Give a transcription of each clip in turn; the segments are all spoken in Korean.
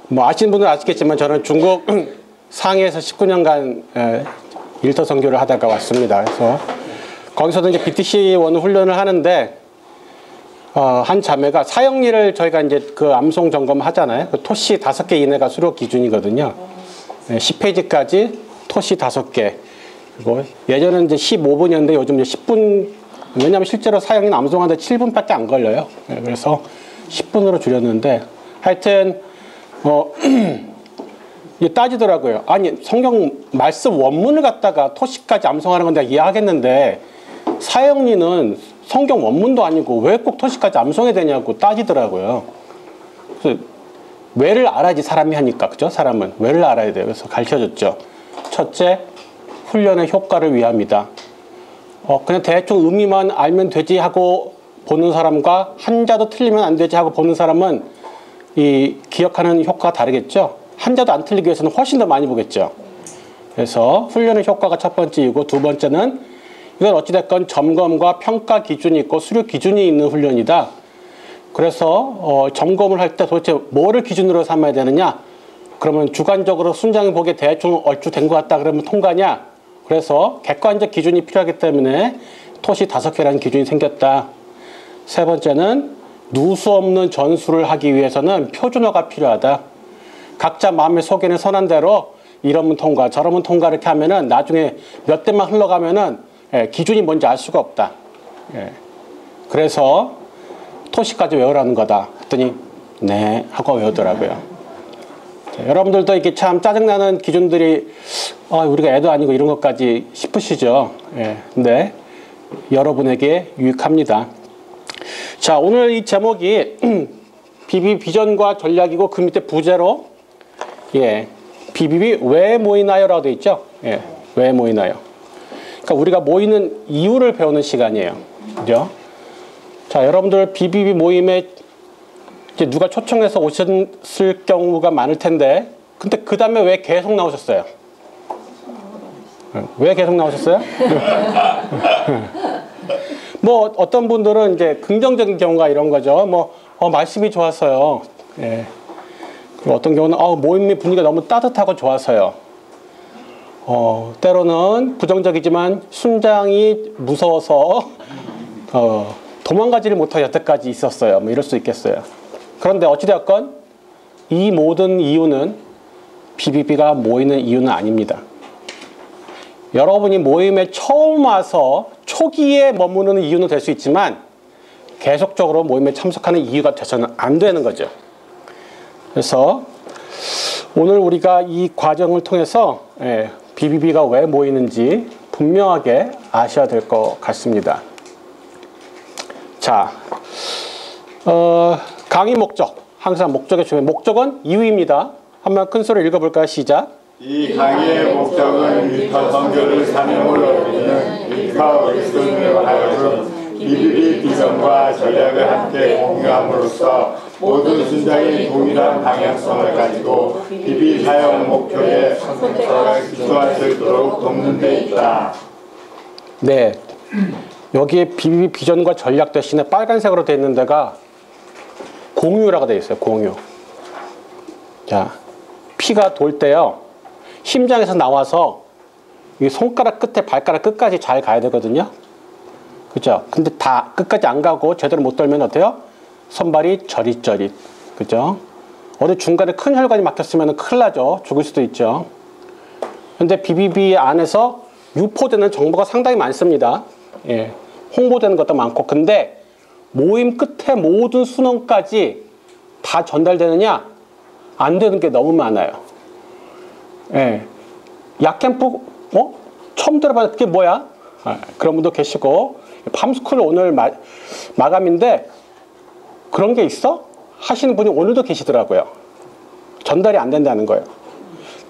뭐 아시는 분들은 아시겠지만 저는 중국 상해에서 19년간 일터 선교를 하다가 왔습니다. 그래서 거기서도 이제 BTC1 훈련을 하는데 한 자매가 사형리를 저희가 이제 그 암송 점검 하잖아요. 그 토시 5개 이내가 수료 기준이거든요. 10페이지까지 토시 5개. 그리고 예전에는 이제 15분이었는데 요즘 이제 10분, 왜냐면 실제로 사형리는 암송하는데 7분밖에 안 걸려요. 그래서 10분으로 줄였는데 하여튼 이게 따지더라고요. 아니 성경 말씀 원문을 갖다가 토시까지 암송하는 건 내가 이해하겠는데 사형리는 성경 원문도 아니고 왜 꼭 토시까지 암송해야 되냐고 따지더라고요. 그래서 왜를 알아야지 사람이 하니까, 그죠? 사람은 왜를 알아야 돼요. 그래서 가르쳐줬죠. 첫째, 훈련의 효과를 위함이다. 그냥 대충 의미만 알면 되지 하고 보는 사람과 한자도 틀리면 안 되지 하고 보는 사람은 이 기억하는 효과가 다르겠죠. 한자도 안 틀리기 위해서는 훨씬 더 많이 보겠죠. 그래서 훈련의 효과가 첫 번째이고, 두 번째는 이건 어찌됐건 점검과 평가 기준이 있고 수료 기준이 있는 훈련이다. 그래서 점검을 할 때 도대체 뭐를 기준으로 삼아야 되느냐? 그러면 주관적으로 순장이 보기에 대충 얼추 된 것 같다 그러면 통과냐? 그래서 객관적 기준이 필요하기 때문에 토시 5개라는 기준이 생겼다. 세 번째는 누수 없는 전수를 하기 위해서는 표준어가 필요하다. 각자 마음에 속에는 선한 대로 이러면 통과, 저러면 통과 이렇게 하면은 나중에 몇 대만 흘러가면은 기준이 뭔지 알 수가 없다. 그래서 토시까지 외우라는 거다. 했더니 네 하고 외우더라고요. 자, 여러분들도 이렇게 참 짜증나는 기준들이 우리가 애도 아니고 이런 것까지 싶으시죠. 근데 여러분에게 유익합니다. 자, 오늘 이 제목이 BBB 비전과 전략이고 그 밑에 부제로 BBB 왜 모이나요? 라고 되어 있죠. 왜 모이나요? 그러니까 우리가 모이는 이유를 배우는 시간이에요. 그죠? 자, 여러분들 BBB 모임에 이제 누가 초청해서 오셨을 경우가 많을 텐데, 근데 그 다음에 왜 계속 나오셨어요? 왜 계속 나오셨어요? 뭐 어떤 분들은 이제 긍정적인 경우가 이런 거죠. 뭐 말씀이 좋았어요. 그리고 어떤 경우는 모임의 분위기가 너무 따뜻하고 좋아서요. 때로는 부정적이지만 순장이 무서워서 도망가지를 못하고 여태까지 있었어요. 뭐 이럴 수 있겠어요. 그런데 어찌되었건 이 모든 이유는 BBB가 모이는 이유는 아닙니다. 여러분이 모임에 처음 와서 초기에 머무르는 이유는 될 수 있지만 계속적으로 모임에 참석하는 이유가 돼서는 안 되는 거죠. 그래서 오늘 우리가 이 과정을 통해서 BBB가 왜 모이는지 분명하게 아셔야 될 것 같습니다. 자, 강의 목적. 항상 목적의 중요한 목적은 이유입니다. 한번 큰 소리로 읽어볼까요? 시작. 이 강의의 목적은 일터 선교를 사명으로 여기는 일터 그리스도인으로 하여금 BBB 비전과 전략을 함께 공유함으로써 모든 순장이 동일한 방향성을 가지고 BBB 사역 목표에 기초할 수 있도록 돕는 데 있다. 네, 여기에 BBB 비전과 전략 대신에 빨간색으로 되어 있는 데가 공유라고 되어 있어요. 공유. 자, 피가 돌 때요, 심장에서 나와서 이 손가락 끝에 발가락 끝까지 잘 가야 되거든요. 그죠? 근데 다 끝까지 안 가고 제대로 못 돌면 어때요? 손발이 저릿저릿. 그죠? 어디 중간에 큰 혈관이 막혔으면 큰일 나죠. 죽을 수도 있죠. 근데 BBB 안에서 유포되는 정보가 상당히 많습니다. 홍보되는 것도 많고. 근데 모임 끝에 모든 순원까지 다 전달되느냐? 안 되는 게 너무 많아요. 약캠프 처음 들어봤는데 그게 뭐야? 그런 분도 계시고, 팜스쿨 오늘 마감인데 그런 게 있어? 하시는 분이 오늘도 계시더라고요. 전달이 안 된다는 거예요.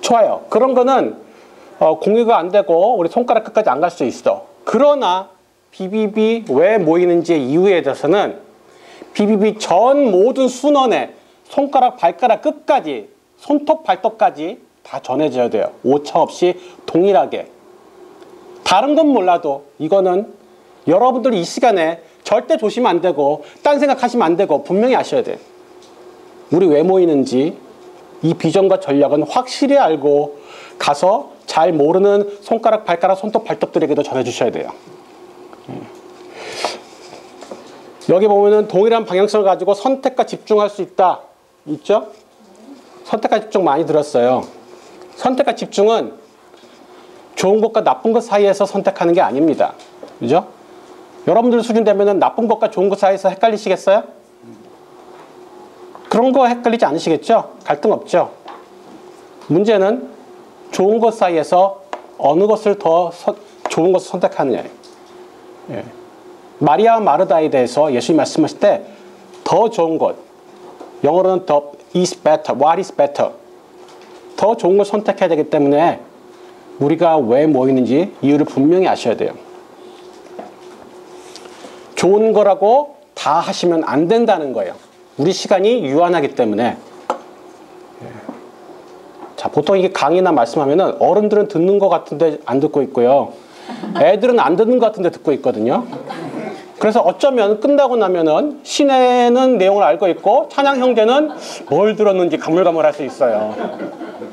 좋아요. 그런 거는 공유가 안 되고 우리 손가락 끝까지 안 갈 수 있어. 그러나 BBB 왜 모이는지의 이유에 대해서는 BBB 전 모든 순원에 손가락 발가락 끝까지, 손톱 발톱까지 다 전해져야 돼요. 오차 없이 동일하게. 다른 건 몰라도 이거는 여러분들이 이 시간에 절대 조심하면 안 되고 딴 생각하시면 안 되고 분명히 아셔야 돼요. 우리 왜 모이는지 이 비전과 전략은 확실히 알고 가서 잘 모르는 손가락, 발가락, 손톱, 발톱들에게도 전해주셔야 돼요. 여기 보면은 동일한 방향성을 가지고 선택과 집중할 수 있다. 있죠? 선택과 집중 많이 들었어요. 선택과 집중은 좋은 것과 나쁜 것 사이에서 선택하는 게 아닙니다. 그죠? 여러분들 수준 되면은 나쁜 것과 좋은 것 사이에서 헷갈리시겠어요? 그런 거 헷갈리지 않으시겠죠? 갈등 없죠? 문제는 좋은 것 사이에서 어느 것을 더 좋은 것을 선택하느냐예요. 예. 마리아 마르다에 대해서 예수님이 말씀하실 때 더 좋은 것, 영어로는 the is better, what is better, 더 좋은 걸 선택해야 되기 때문에 우리가 왜 모이는지 이유를 분명히 아셔야 돼요. 좋은 거라고 다 하시면 안 된다는 거예요. 우리 시간이 유한하기 때문에. 자, 보통 이게 강의나 말씀하면은 어른들은 듣는 것 같은데 안 듣고 있고요. 애들은 안 듣는 것 같은데 듣고 있거든요. 그래서 어쩌면 끝나고 나면은 신혜는 내용을 알고 있고 찬양 형제는 뭘 들었는지 가물가물할 수 있어요.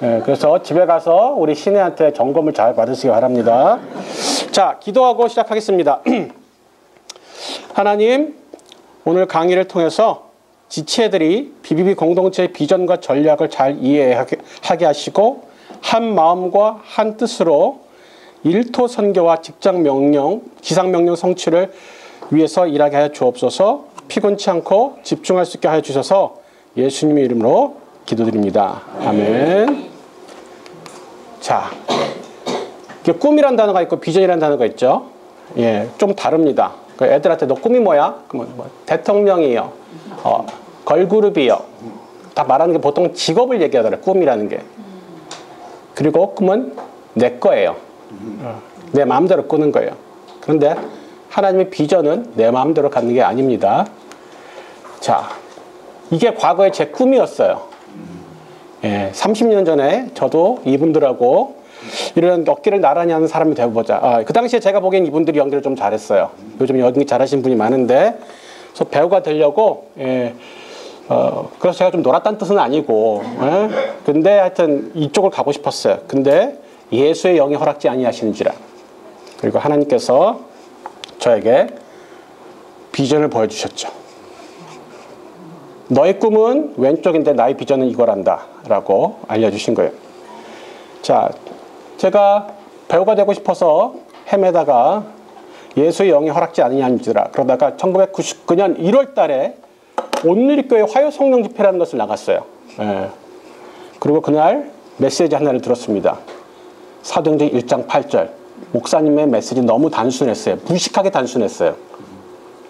네, 그래서 집에 가서 우리 신혜한테 점검을 잘 받으시기 바랍니다. 자, 기도하고 시작하겠습니다. 하나님, 오늘 강의를 통해서 지체들이 BBB 공동체의 비전과 전략을 잘 이해하게 하시고 한 마음과 한 뜻으로 일토 선교와 직장 명령, 기상 명령 성취를 위해서 일하게 하여 주옵소서. 피곤치 않고 집중할 수 있게 하여 주셔서 예수님의 이름으로 기도드립니다. 아멘. 자, 꿈이란 단어가 있고 비전이란 단어가 있죠. 예, 좀 다릅니다. 애들한테 너 꿈이 뭐야? 그러면 뭐 대통령이요, 걸그룹이요. 다 말하는 게 보통 직업을 얘기하더라고요. 꿈이라는 게. 그리고 꿈은 내 거예요. 내 마음대로 꾸는 거예요. 그런데 하나님의 비전은 내 마음대로 갖는 게 아닙니다. 자, 이게 과거에 제 꿈이었어요. 예, 30년 전에 저도 이분들하고 이런 어깨를 나란히 하는 사람이 되어보자. 그 당시에 제가 보기엔 이분들이 연기를 좀 잘했어요. 요즘 연기 잘하시는 분이 많은데, 그래서 배우가 되려고, 그래서 제가 좀 놀았다는 뜻은 아니고, 근데 하여튼 이쪽을 가고 싶었어요. 근데 예수의 영이 허락지 아니하시는지라. 그리고 하나님께서 저에게 비전을 보여주셨죠. 너의 꿈은 왼쪽인데 나의 비전은 이거란다 라고 알려주신 거예요. 자, 제가 배우가 되고 싶어서 헤매다가 예수의 영이 허락지 아니하는지라 그러다가 1999년 1월 달에 온누리교회 화요성령 집회라는 것을 나갔어요. 예. 그리고 그날 메시지 하나를 들었습니다. 사도행전 1장 8절. 목사님의 메시지 너무 단순했어요. 무식하게 단순했어요.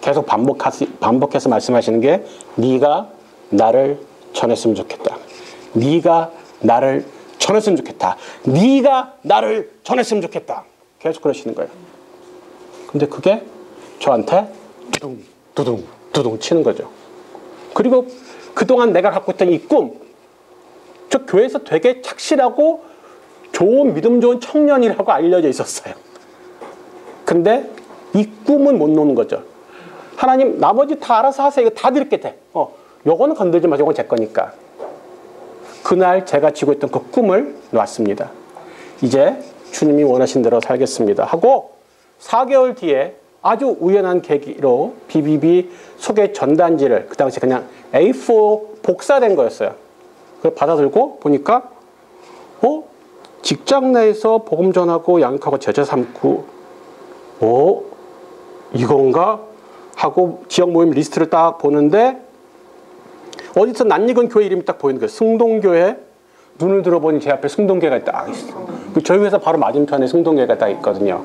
계속 반복해서 말씀하시는 게 네가 나를 전했으면 좋겠다. 네가 나를 전했으면 좋겠다. 네가 나를 전했으면 좋겠다. 계속 그러시는 거예요. 근데 그게 저한테 두둥 두둥 두둥 치는 거죠. 그리고 그동안 내가 갖고 있던 이 꿈, 저 교회에서 되게 착실하고 좋은 믿음 좋은 청년이라고 알려져 있었어요. 근데 이 꿈은 못 놓는 거죠. 하나님 나머지 다 알아서 하세요. 이거 다 드릴게 돼. 요거는 건들지 마. 요건 제 거니까. 그날 제가 쥐고 있던 그 꿈을 놨습니다. 이제 주님이 원하신 대로 살겠습니다 하고 4개월 뒤에 아주 우연한 계기로 BBB 소개 전단지를 그 당시 그냥 A4 복사된 거였어요. 그걸 받아들고 보니까 직장 내에서 복음 전하고 양육하고 제자 삼고 이건가? 하고 지역 모임 리스트를 딱 보는데 어디서 낯익은 교회 이름이 딱 보이는 거예요. 승동교회. 눈을 들어보니 제 앞에 승동교회가 딱 있어. 저희 회사 바로 맞은편에 승동교회가 딱 있거든요.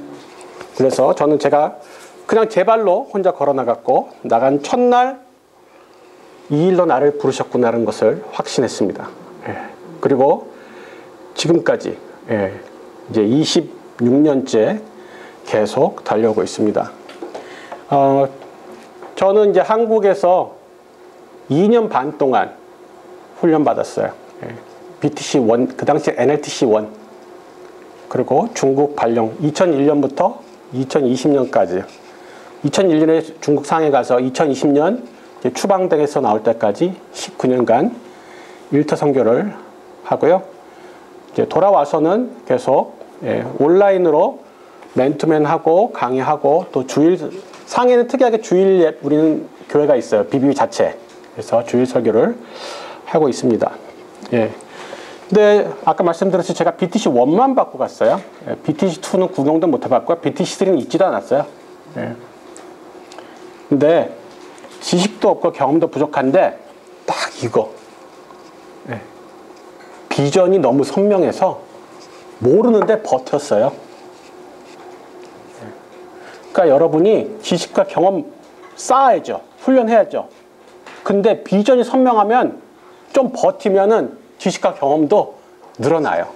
그래서 제가 그냥 제 발로 혼자 걸어 나갔고 나간 첫날 이 일로 나를 부르셨구나라는 것을 확신했습니다. 예. 그리고 지금까지 이제 26년째 계속 달려오고 있습니다. 저는 이제 한국에서 2년 반 동안 훈련 받았어요. BTC1, 그 당시 NLTC1. 그리고 중국 발령 2001년부터 2020년까지 2001년에 중국 상해 가서 2020년 추방당에서 나올 때까지 19년간 일터 선교를 하고요. 이제 돌아와서는 계속 온라인으로 맨투맨 하고 강의하고 또 주일 상해는 특이하게 주일 우리는 교회가 있어요. BBB 자체. 그래서 주일 설교를 하고 있습니다. 예. 근데 아까 말씀드렸듯이 제가 BTC1만 받고 갔어요. BTC2는 구경도 못 해봤고요. BTC3는 있지도 않았어요. 예. 근데 지식도 없고 경험도 부족한데 딱 이거. 예. 비전이 너무 선명해서 모르는데 버텼어요. 그러니까 여러분이 지식과 경험 쌓아야죠. 훈련해야죠. 근데 비전이 선명하면 좀 버티면은 지식과 경험도 늘어나요.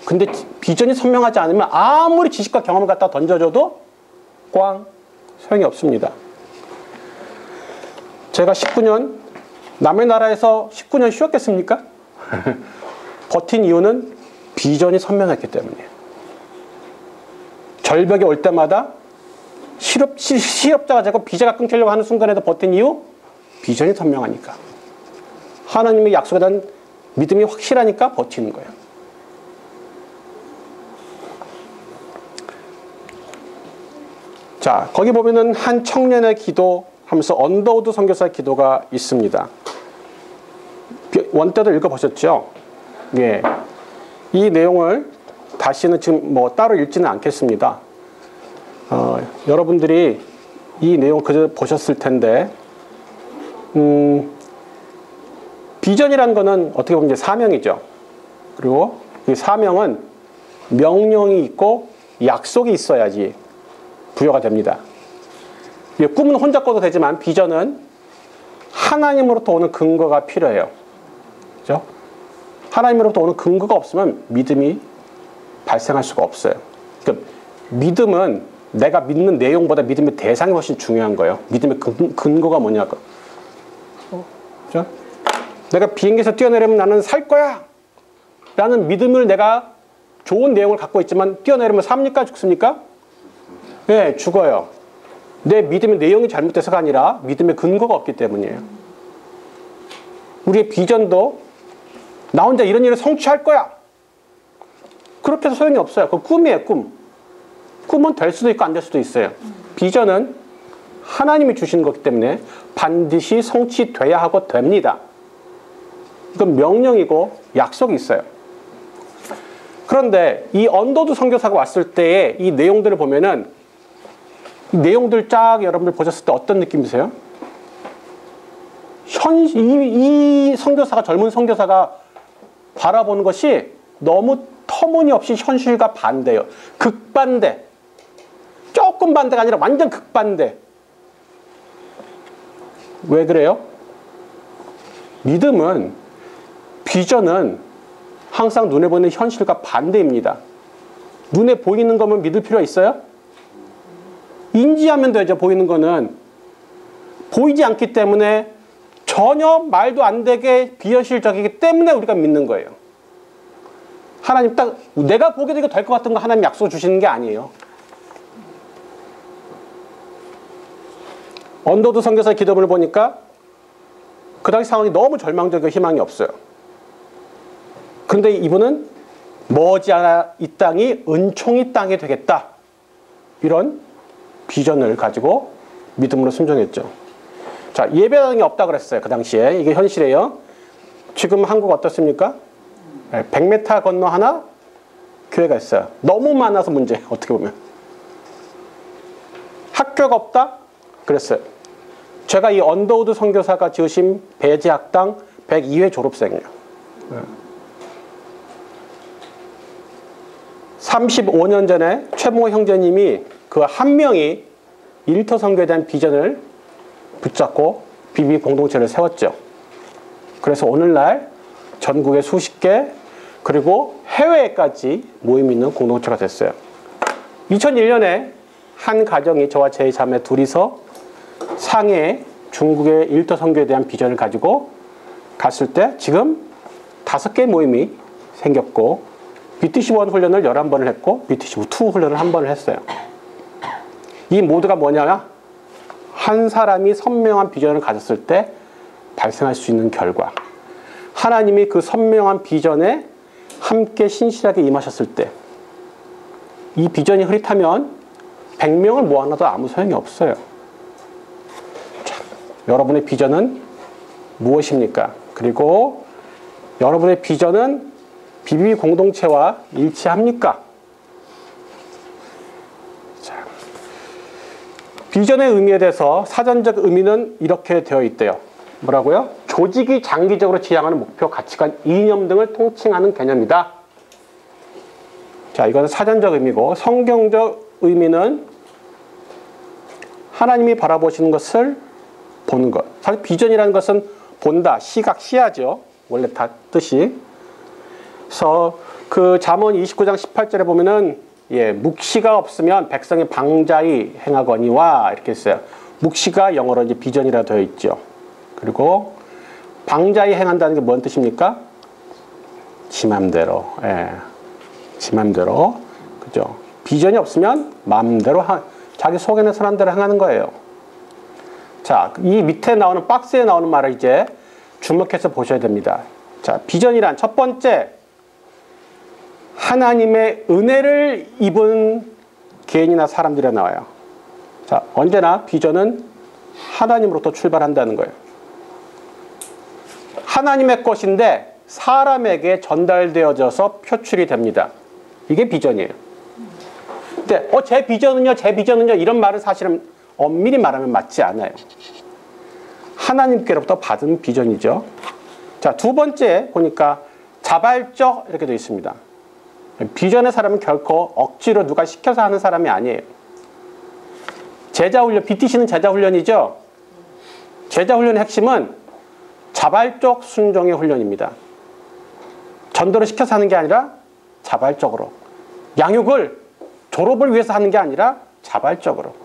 근데 비전이 선명하지 않으면 아무리 지식과 경험을 갖다 던져줘도 꽝 소용이 없습니다. 제가 19년 남의 나라에서 19년 쉬었겠습니까? 버틴 이유는 비전이 선명했기 때문이에요. 절벽이 올 때마다 실업자가 되고 비자가 끊기려고 하는 순간에도 버틴 이유? 비전이 선명하니까. 하나님의 약속에 대한 믿음이 확실하니까 버티는 거예요. 자, 거기 보면은 한 청년의 기도 하면서 언더우드 선교사의 기도가 있습니다. 원때도 읽어보셨죠? 예. 이 내용을 다시는 지금 뭐 따로 읽지는 않겠습니다. 여러분들이 이 내용 그저 보셨을 텐데, 비전이라는 거는 어떻게 보면 이제 사명이죠. 그리고 이 사명은 명령이 있고 약속이 있어야지 부여가 됩니다. 꿈은 혼자 꿔도 되지만 비전은 하나님으로부터 오는 근거가 필요해요. 그죠? 하나님으로부터 오는 근거가 없으면 믿음이 발생할 수가 없어요. 그러니까 믿음은 내가 믿는 내용보다 믿음의 대상이 훨씬 중요한 거예요. 믿음의 근거가 뭐냐고. 그죠? 내가 비행기에서 뛰어내리면 나는 살 거야! 라는 믿음을 내가 좋은 내용을 갖고 있지만 뛰어내리면 삽니까? 죽습니까? 네, 죽어요. 내 믿음의 내용이 잘못돼서가 아니라 믿음의 근거가 없기 때문이에요. 우리의 비전도 나 혼자 이런 일을 성취할 거야! 그렇게 해서 소용이 없어요. 그건 꿈이에요, 꿈. 꿈은 될 수도 있고 안 될 수도 있어요. 비전은 하나님이 주시는 거기 때문에 반드시 성취돼야 하고 됩니다. 이건 명령이고 약속이 있어요. 그런데 이 언더우드 선교사가 왔을 때의 이 내용들을 보면은 이 내용들 쫙 여러분들 보셨을 때 어떤 느낌이세요? 이 선교사가 젊은 선교사가 바라보는 것이 너무 터무니없이 현실과 반대예요. 극반대. 조금 반대가 아니라 완전 극반대. 왜 그래요? 믿음은, 비전은 항상 눈에 보이는 현실과 반대입니다. 눈에 보이는 거면 믿을 필요가 있어요? 인지하면 되죠. 보이는 거는. 보이지 않기 때문에 전혀 말도 안 되게 비현실적이기 때문에 우리가 믿는 거예요. 하나님 딱 내가 보기에도 이거 될 것 같은 거 하나님 약속 주시는 게 아니에요. 언더우드 선교사의 기도문을 보니까 그 당시 상황이 너무 절망적이고 희망이 없어요. 그런데 이분은 머지않아 이 땅이 은총의 땅이 되겠다. 이런 비전을 가지고 믿음으로 순종했죠. 자, 예배당이 없다 그랬어요. 그 당시에. 이게 현실이에요. 지금 한국 어떻습니까? 100m 건너 하나 교회가 있어요. 너무 많아서 문제예요. 어떻게 보면. 학교가 없다? 그랬어요. 제가 이 언더우드 선교사가 지으신 배제학당 102회 졸업생이에요. 35년 전에 최봉호 형제님이 그 한 명이 일터 선교에 대한 비전을 붙잡고 BB 공동체를 세웠죠. 그래서 오늘날 전국에 수십 개 그리고 해외에까지 모임 있는 공동체가 됐어요. 2001년에 한 가정이 저와 제 자매 둘이서 상해 중국의 일터 선교에 대한 비전을 가지고 갔을 때 지금 5개 모임이 생겼고 BTC1 훈련을 11번을 했고 BTC2 훈련을 1번을 했어요. 이 모두가 뭐냐? 한 사람이 선명한 비전을 가졌을 때 발생할 수 있는 결과. 하나님이 그 선명한 비전에 함께 신실하게 임하셨을 때 이 비전이 흐릿하면 100명을 모아놔도 아무 소용이 없어요. 자, 여러분의 비전은 무엇입니까? 그리고 여러분의 비전은 BBB 공동체와 일치합니까? 자, 비전의 의미에 대해서 사전적 의미는 이렇게 되어 있대요. 뭐라고요? 조직이 장기적으로 지향하는 목표, 가치관, 이념 등을 통칭하는 개념이다. 자, 이거는 사전적 의미고, 성경적 의미는 하나님이 바라보시는 것을 보는 것. 사실 비전이라는 것은 본다, 시각, 시야죠. 원래 다 뜻이. 그래서 그 잠언 29장 18절에 보면은 묵시가 없으면 백성이 방자히 행하거니와 이렇게 했어요. 묵시가 영어로 이제 비전이라 되어 있죠. 그리고 방자히 행한다는 게 뭔 뜻입니까? 지 맘대로. 지 맘대로. 그죠? 비전이 없으면 맘대로 자기 속에 있는 사람대로 행하는 거예요. 자, 이 밑에 나오는 박스에 나오는 말을 이제 주목해서 보셔야 됩니다. 자, 비전이란 첫 번째, 하나님의 은혜를 입은 개인이나 사람들이 나와요. 자, 언제나 비전은 하나님으로부터 출발한다는 거예요. 하나님의 것인데 사람에게 전달되어져서 표출이 됩니다. 이게 비전이에요. 근데 제 비전은요 이런 말은 사실은 엄밀히 말하면 맞지 않아요. 하나님께로부터 받은 비전이죠. 자, 두 번째 보니까 자발적 이렇게 되어 있습니다. 비전의 사람은 결코 억지로 누가 시켜서 하는 사람이 아니에요. 제자훈련, BTC는 제자훈련이죠. 제자훈련의 핵심은 자발적 순종의 훈련입니다. 전도를 시켜서 하는 게 아니라 자발적으로. 양육을 졸업을 위해서 하는 게 아니라 자발적으로.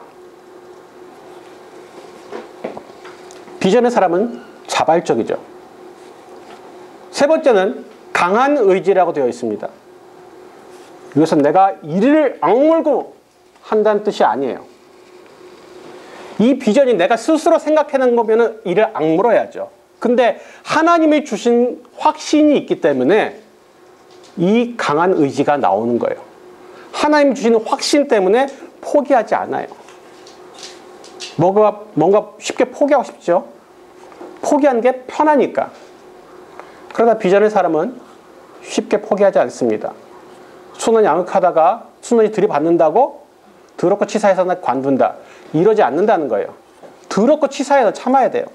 비전의 사람은 자발적이죠. 세 번째는 강한 의지라고 되어 있습니다. 이것은 내가 이를 악물고 한다는 뜻이 아니에요. 이 비전이 내가 스스로 생각해낸 거면 이를 악물어야죠. 근데 하나님이 주신 확신이 있기 때문에 이 강한 의지가 나오는 거예요. 하나님이 주시는 확신 때문에 포기하지 않아요. 뭔가 쉽게 포기하고 싶죠. 포기하는 게 편하니까. 그러다 비전의 사람은 쉽게 포기하지 않습니다. 순원이 양육하다가 순원이 들이받는다고 더럽고 치사해서 관둔다. 이러지 않는다는 거예요. 더럽고 치사해서 참아야 돼요.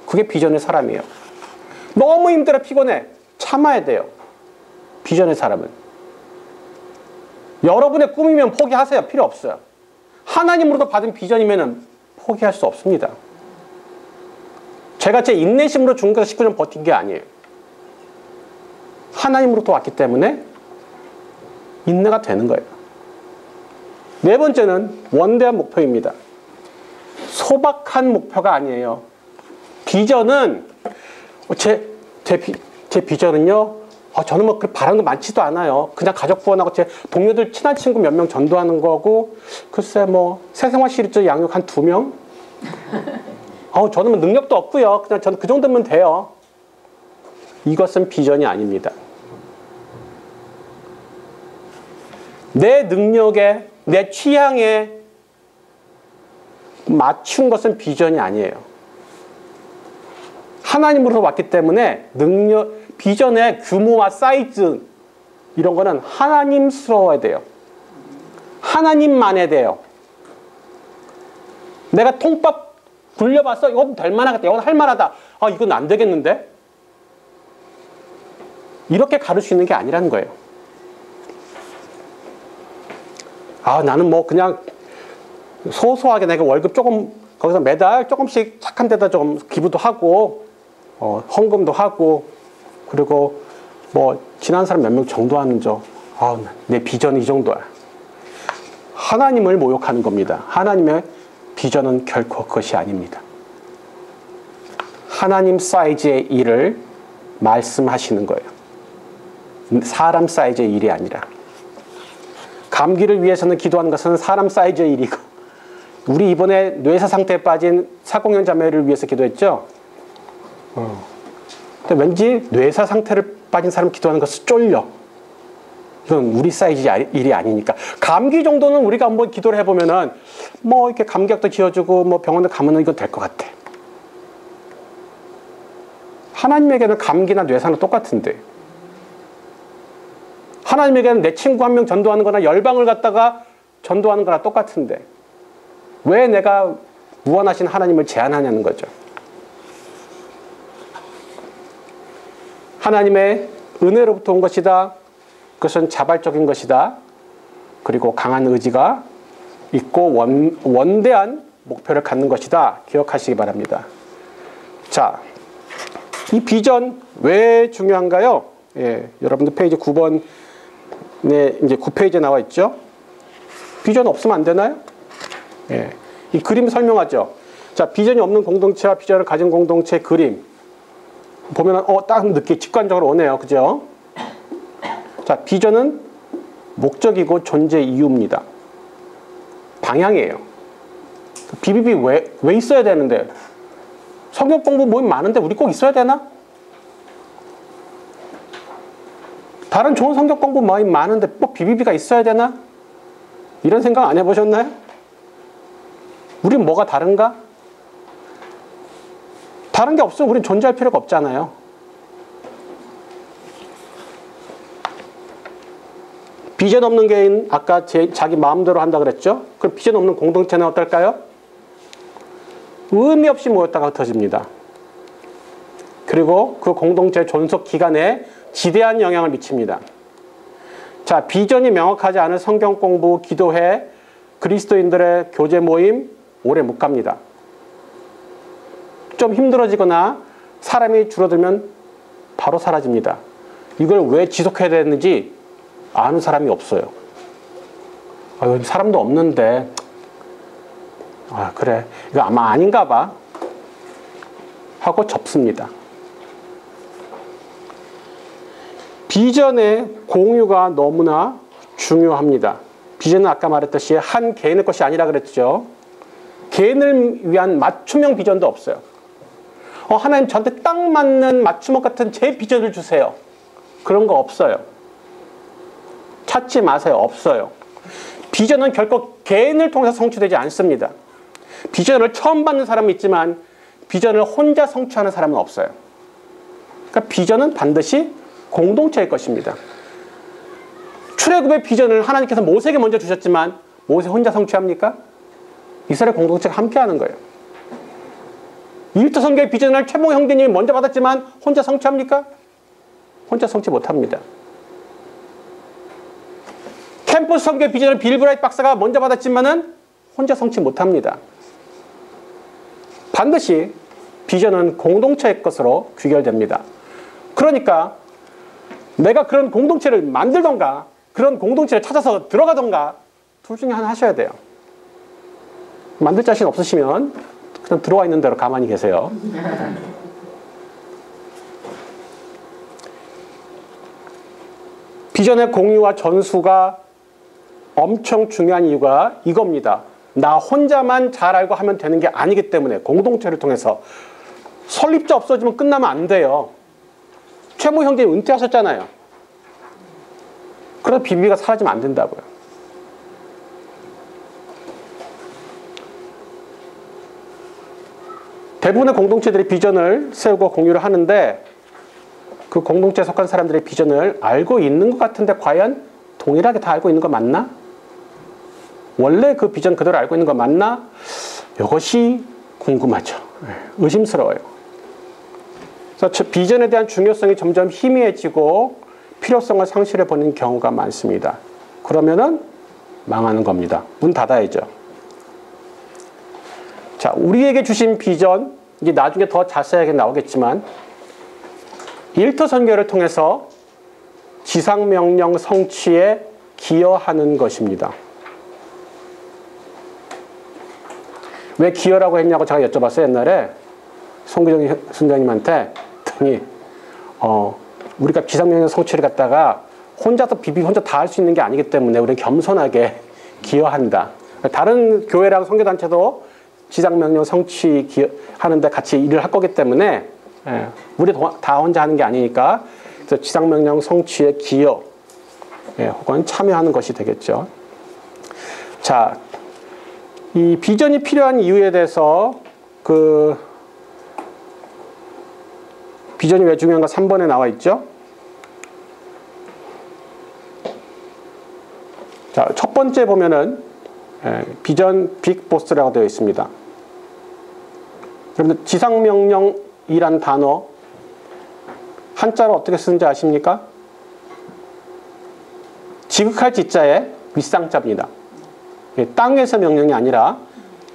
그게 비전의 사람이에요. 너무 힘들어 피곤해. 참아야 돼요. 비전의 사람은. 여러분의 꿈이면 포기하세요. 필요 없어요. 하나님으로부터 받은 비전이면 포기할 수 없습니다. 제가 제 인내심으로 중국에서 19년 버틴 게 아니에요. 하나님으로부터 왔기 때문에 인내가 되는 거예요. 네 번째는 원대한 목표입니다. 소박한 목표가 아니에요. 비전은 제 비전은요. 저는 뭐 바라는 거 많지도 않아요. 그냥 가족 구원하고 제 동료들 친한 친구 몇 명 전도하는 거고 글쎄 뭐 새생활 시리즈 양육 한 2명? 저는 뭐 능력도 없고요. 그냥 저는 그 정도면 돼요. 이것은 비전이 아닙니다. 내 능력에 내 취향에 맞춘 것은 비전이 아니에요. 하나님으로부터 왔기 때문에 비전의 규모와 사이즈 이런 거는 하나님스러워야 돼요. 하나님만에 돼요. 내가 통밥 굴려봤어. 이건 될 만하겠다. 이건 할 만하다. 이건 안 되겠는데? 이렇게 가를 수 있는 게 아니라는 거예요. 나는 뭐 그냥 소소하게 내가 월급 조금 거기서 매달 조금씩 착한 데다 좀 기부도 하고 헌금도 하고 그리고 뭐 지난 사람 몇 명 정도하는 내 비전이 이 정도야. 하나님을 모욕하는 겁니다. 하나님의 비전은 결코 그것이 아닙니다. 하나님 사이즈의 일을 말씀하시는 거예요. 사람 사이즈의 일이 아니라. 감기를 위해서는 기도하는 것은 사람 사이즈의 일이고 우리 이번에 뇌사 상태에 빠진 사공년 자매를 위해서 기도했죠. 근데 왠지 뇌사 상태를 빠진 사람 기도하는 것을 쫄려. 이건 우리 사이즈 일이 아니니까. 감기 정도는 우리가 한번 기도를 해보면은 뭐 이렇게 감기약도 지어주고 뭐 병원에 가면은 이거 될 것 같아. 하나님에게는 감기나 뇌사는 똑같은데. 하나님에게는 내 친구 한 명 전도하는 거나 열방을 갖다가 전도하는 거나 똑같은데. 왜 내가 무한하신 하나님을 제한하냐는 거죠. 하나님의 은혜로부터 온 것이다. 그것은 자발적인 것이다. 그리고 강한 의지가 있고 원대한 목표를 갖는 것이다. 기억하시기 바랍니다. 자, 이 비전 왜 중요한가요? 예, 여러분들 페이지 9번에 이제 9페이지에 나와 있죠. 비전 없으면 안 되나요? 예, 이 그림 설명하죠. 자, 비전이 없는 공동체와 비전을 가진 공동체의 그림 보면은 딱 느끼 직관적으로 오네요. 그죠? 자, 비전은 목적이고 존재 이유입니다. 방향이에요. BBB 왜 있어야 되는데? 성경 공부 모임 많은데 우리 꼭 있어야 되나? 다른 좋은 성경 공부 모임 많은데 꼭 BBB가 있어야 되나? 이런 생각 안 해보셨나요? 우린 뭐가 다른가? 다른 게 없으면 우린 존재할 필요가 없잖아요. 비전 없는 개인, 아까 자기 마음대로 한다 그랬죠? 그럼 비전 없는 공동체는 어떨까요? 의미 없이 모였다가 흩어집니다. 그리고 그 공동체의 존속 기간에 지대한 영향을 미칩니다. 자, 비전이 명확하지 않은 성경 공부, 기도회, 그리스도인들의 교제 모임 오래 못 갑니다. 좀 힘들어지거나 사람이 줄어들면 바로 사라집니다. 이걸 왜 지속해야 되는지 아는 사람이 없어요. 사람도 없는데 그래 이거 아마 아닌가 봐 하고 접습니다. 비전의 공유가 너무나 중요합니다. 비전은 아까 말했듯이 한 개인의 것이 아니라 그랬죠. 개인을 위한 맞춤형 비전도 없어요. 하나님 저한테 딱 맞는 맞춤형 같은 제 비전을 주세요. 그런 거 없어요. 찾지 마세요. 없어요. 비전은 결코 개인을 통해서 성취되지 않습니다. 비전을 처음 받는 사람은 있지만 비전을 혼자 성취하는 사람은 없어요. 그러니까 비전은 반드시 공동체일 것입니다. 출애굽의 비전을 하나님께서 모세에게 먼저 주셨지만 모세 혼자 성취합니까? 이스라엘 공동체가 함께하는 거예요. 일터 선교의 비전을 최모 형제님이 먼저 받았지만 혼자 성취합니까? 혼자 성취 못합니다. 캠퍼스 선교의 비전을 빌 브라이트 박사가 먼저 받았지만은 혼자 성취 못합니다. 반드시 비전은 공동체의 것으로 귀결됩니다. 그러니까 내가 그런 공동체를 만들던가 그런 공동체를 찾아서 들어가던가 둘 중에 하나 하셔야 돼요. 만들 자신 없으시면 그냥 들어와 있는 대로 가만히 계세요. 비전의 공유와 전수가 엄청 중요한 이유가 이겁니다. 나 혼자만 잘 알고 하면 되는 게 아니기 때문에 공동체를 통해서 설립자 없어지면 끝나면 안 돼요. 최모 형제님 은퇴하셨잖아요. 그래서 BBB가 사라지면 안 된다고요. 대부분의 공동체들이 비전을 세우고 공유를 하는데 그 공동체에 속한 사람들의 비전을 알고 있는 것 같은데 과연 동일하게 다 알고 있는 거 맞나? 원래 그 비전 그대로 알고 있는 거 맞나? 이것이 궁금하죠. 의심스러워요. 그래서 비전에 대한 중요성이 점점 희미해지고 필요성을 상실해버리는 경우가 많습니다. 그러면은 망하는 겁니다. 문 닫아야죠. 자, 우리에게 주신 비전, 이제 나중에 더 자세하게 나오겠지만 일터 선교를 통해서 지상명령 성취에 기여하는 것입니다. 왜 기여라고 했냐고 제가 여쭤봤어요. 옛날에 송기정 선생님한테. 그랬더니 우리가 지상명령 성취를 갖다가 혼자서 혼자 다 할 수 있는 게 아니기 때문에 우리는 겸손하게 기여한다. 다른 교회랑 선교단체도 지상명령 성취 하는데 같이 일을 할 거기 때문에 예, 우리 다 혼자 하는 게 아니니까 그래서 지상명령 성취에 기여 예, 혹은 참여하는 것이 되겠죠. 자, 이 비전이 필요한 이유에 대해서 그 비전이 왜 중요한가 3번에 나와 있죠. 자, 첫 번째 보면은 비전 빅보스라고 되어 있습니다. 여러분들 지상명령이란 단어 한자로 어떻게 쓰는지 아십니까? 지극할 지자에 윗상자입니다. 땅에서 명령이 아니라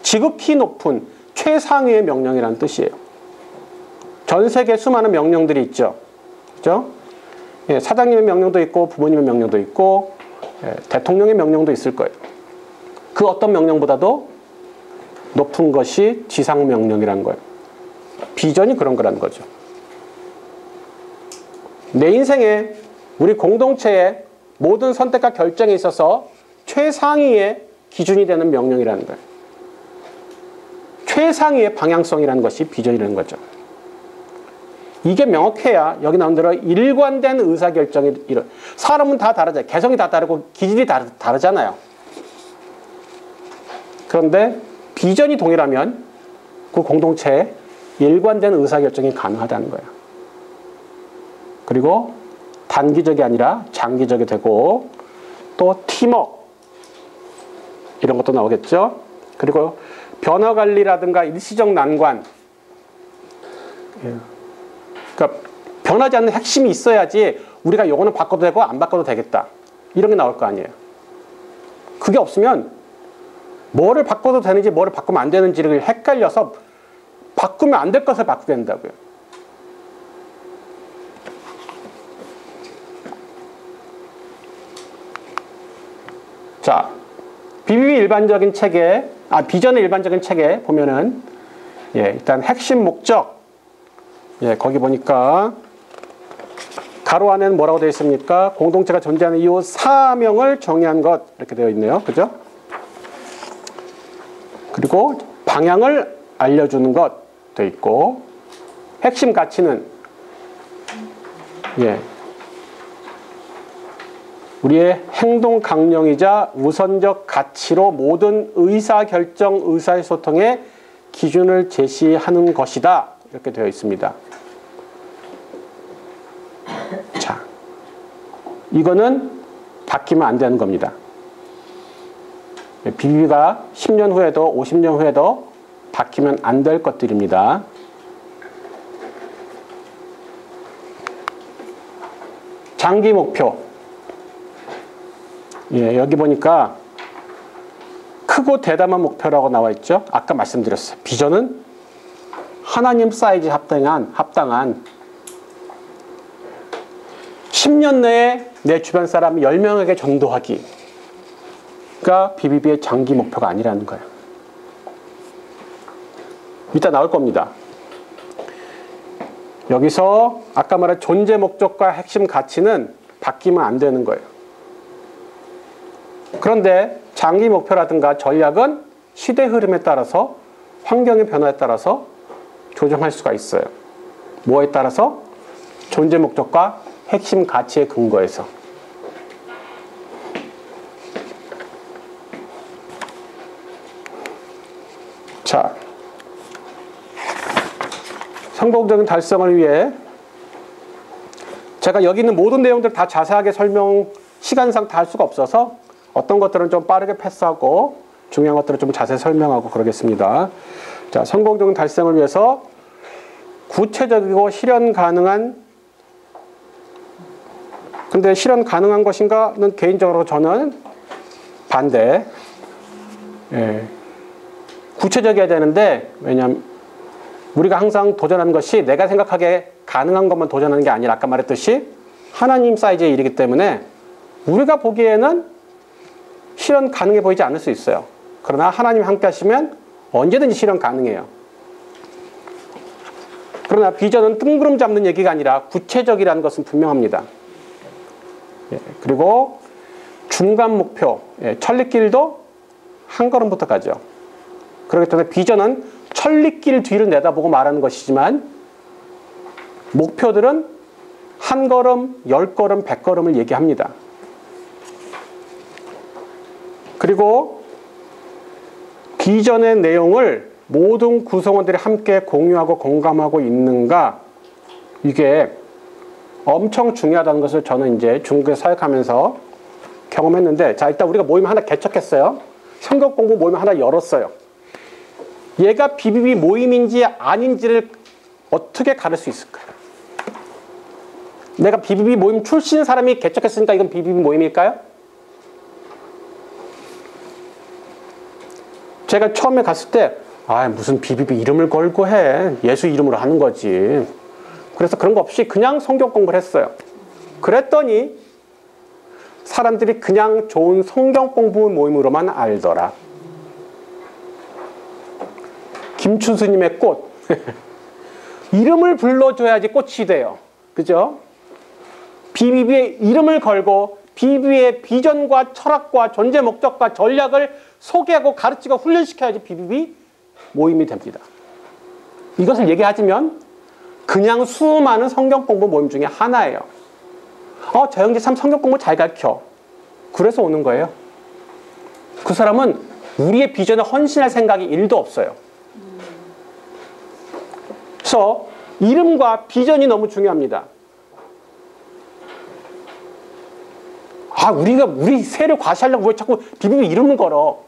지극히 높은 최상위의 명령이라는 뜻이에요. 전 세계 수많은 명령들이 있죠. 그죠? 예, 사장님의 명령도 있고 부모님의 명령도 있고 예, 대통령의 명령도 있을 거예요. 그 어떤 명령보다도 높은 것이 지상명령이라는 거예요. 비전이 그런 거라는 거죠. 내 인생에 우리 공동체의 모든 선택과 결정에 있어서 최상위의 기준이 되는 명령이라는 거예요. 최상위의 방향성이라는 것이 비전이라는 거죠. 이게 명확해야 여기 나온 대로 일관된 의사결정이 사람은 다 다르잖아요. 개성이 다 다르고 기질이 다르잖아요. 그런데 비전이 동일하면 그 공동체에 일관된 의사결정이 가능하다는 거예요. 그리고 단기적이 아니라 장기적이 되고 또 팀워크 이런 것도 나오겠죠. 그리고 변화관리라든가 일시적 난관 그러니까 변하지 않는 핵심이 있어야지 우리가 요거는 바꿔도 되고 안 바꿔도 되겠다. 이런 게 나올 거 아니에요. 그게 없으면 뭐를 바꿔도 되는지 뭐를 바꾸면 안 되는지를 헷갈려서 바꾸면 안 될 것을 바꾸게 된다고요. 자, 비전의 일반적인 책에 보면은 예, 일단 핵심 목적 예, 거기 보니까 가로 안에는 뭐라고 되어 있습니까? 공동체가 존재하는 이유 사명을 정의한 것 이렇게 되어 있네요. 그죠? 그리고 방향을 알려주는 것 되어 있고 핵심 가치는 예, 우리의 행동 강령이자 우선적 가치로 모든 의사결정, 의사소통의 기준을 제시하는 것이다. 이렇게 되어 있습니다. 자, 이거는 바뀌면 안 되는 겁니다. BBB가 10년 후에도 50년 후에도 바뀌면 안 될 것들입니다. 장기 목표. 예, 여기 보니까 크고 대담한 목표라고 나와 있죠. 아까 말씀드렸어요. 비전은 하나님 사이즈 합당한 10년 내에 내 주변 사람 10명에게 전도하기가 BBB의 장기 목표가 아니라는 거예요. 이따 나올 겁니다. 여기서 아까 말한 존재 목적과 핵심 가치는 바뀌면 안 되는 거예요. 그런데 장기 목표라든가 전략은 시대 흐름에 따라서 환경의 변화에 따라서 조정할 수가 있어요. 뭐에 따라서? 존재 목적과 핵심 가치에 근거해서. 자, 성공적인 달성을 위해 제가 여기 있는 모든 내용들 다 자세하게 시간상 다 할 수가 없어서 어떤 것들은 좀 빠르게 패스하고 중요한 것들은 좀 자세히 설명하고 그러겠습니다. 자, 성공적인 달성을 위해서 구체적이고 실현 가능한 근데 실현 가능한 것인가는 개인적으로 저는 반대. 예. 구체적이어야 되는데 왜냐하면 우리가 항상 도전하는 것이 내가 생각하기에 가능한 것만 도전하는 게 아니라 아까 말했듯이 하나님 사이즈의 일이기 때문에 우리가 보기에는 실현 가능해 보이지 않을 수 있어요. 그러나 하나님 함께 하시면 언제든지 실현 가능해요. 그러나 비전은 뜬구름 잡는 얘기가 아니라 구체적이라는 것은 분명합니다. 예, 그리고 중간 목표, 예, 천리길도 한 걸음부터 가죠. 그렇기 때문에 비전은 천리길 뒤를 내다보고 말하는 것이지만 목표들은 한 걸음, 10걸음, 100걸음을 얘기합니다. 그리고 비전의 내용을 모든 구성원들이 함께 공유하고 공감하고 있는가, 이게 엄청 중요하다는 것을 저는 이제 중국에 사역하면서 경험했는데, 자, 일단 우리가 모임 하나 개척했어요. 성경 공부 모임 하나 열었어요. 얘가 BBB 모임인지 아닌지를 어떻게 가릴 수 있을까요? 내가 BBB 모임 출신 사람이 개척했으니까 이건 BBB 모임일까요? 제가 처음에 갔을 때, 아, 무슨 BBB 이름을 걸고 해. 예수 이름으로 하는 거지. 그래서 그런 거 없이 그냥 성경 공부를 했어요. 그랬더니 사람들이 그냥 좋은 성경 공부 모임으로만 알더라. 김춘수님의 꽃. 이름을 불러줘야지 꽃이 돼요. 그죠? BBB의 이름을 걸고 BBB의 비전과 철학과 존재 목적과 전략을 소개하고 가르치고 훈련시켜야지 BBB 모임이 됩니다. 이것을 얘기하자면 그냥 수많은 성경 공부 모임 중에 하나예요. 저 형제 참 성경 공부 잘 가르쳐. 그래서 오는 거예요. 그 사람은 우리의 비전에 헌신할 생각이 1도 없어요. 그래서 이름과 비전이 너무 중요합니다. 우리 세를 과시하려고 왜 자꾸 BBB 이름을 걸어?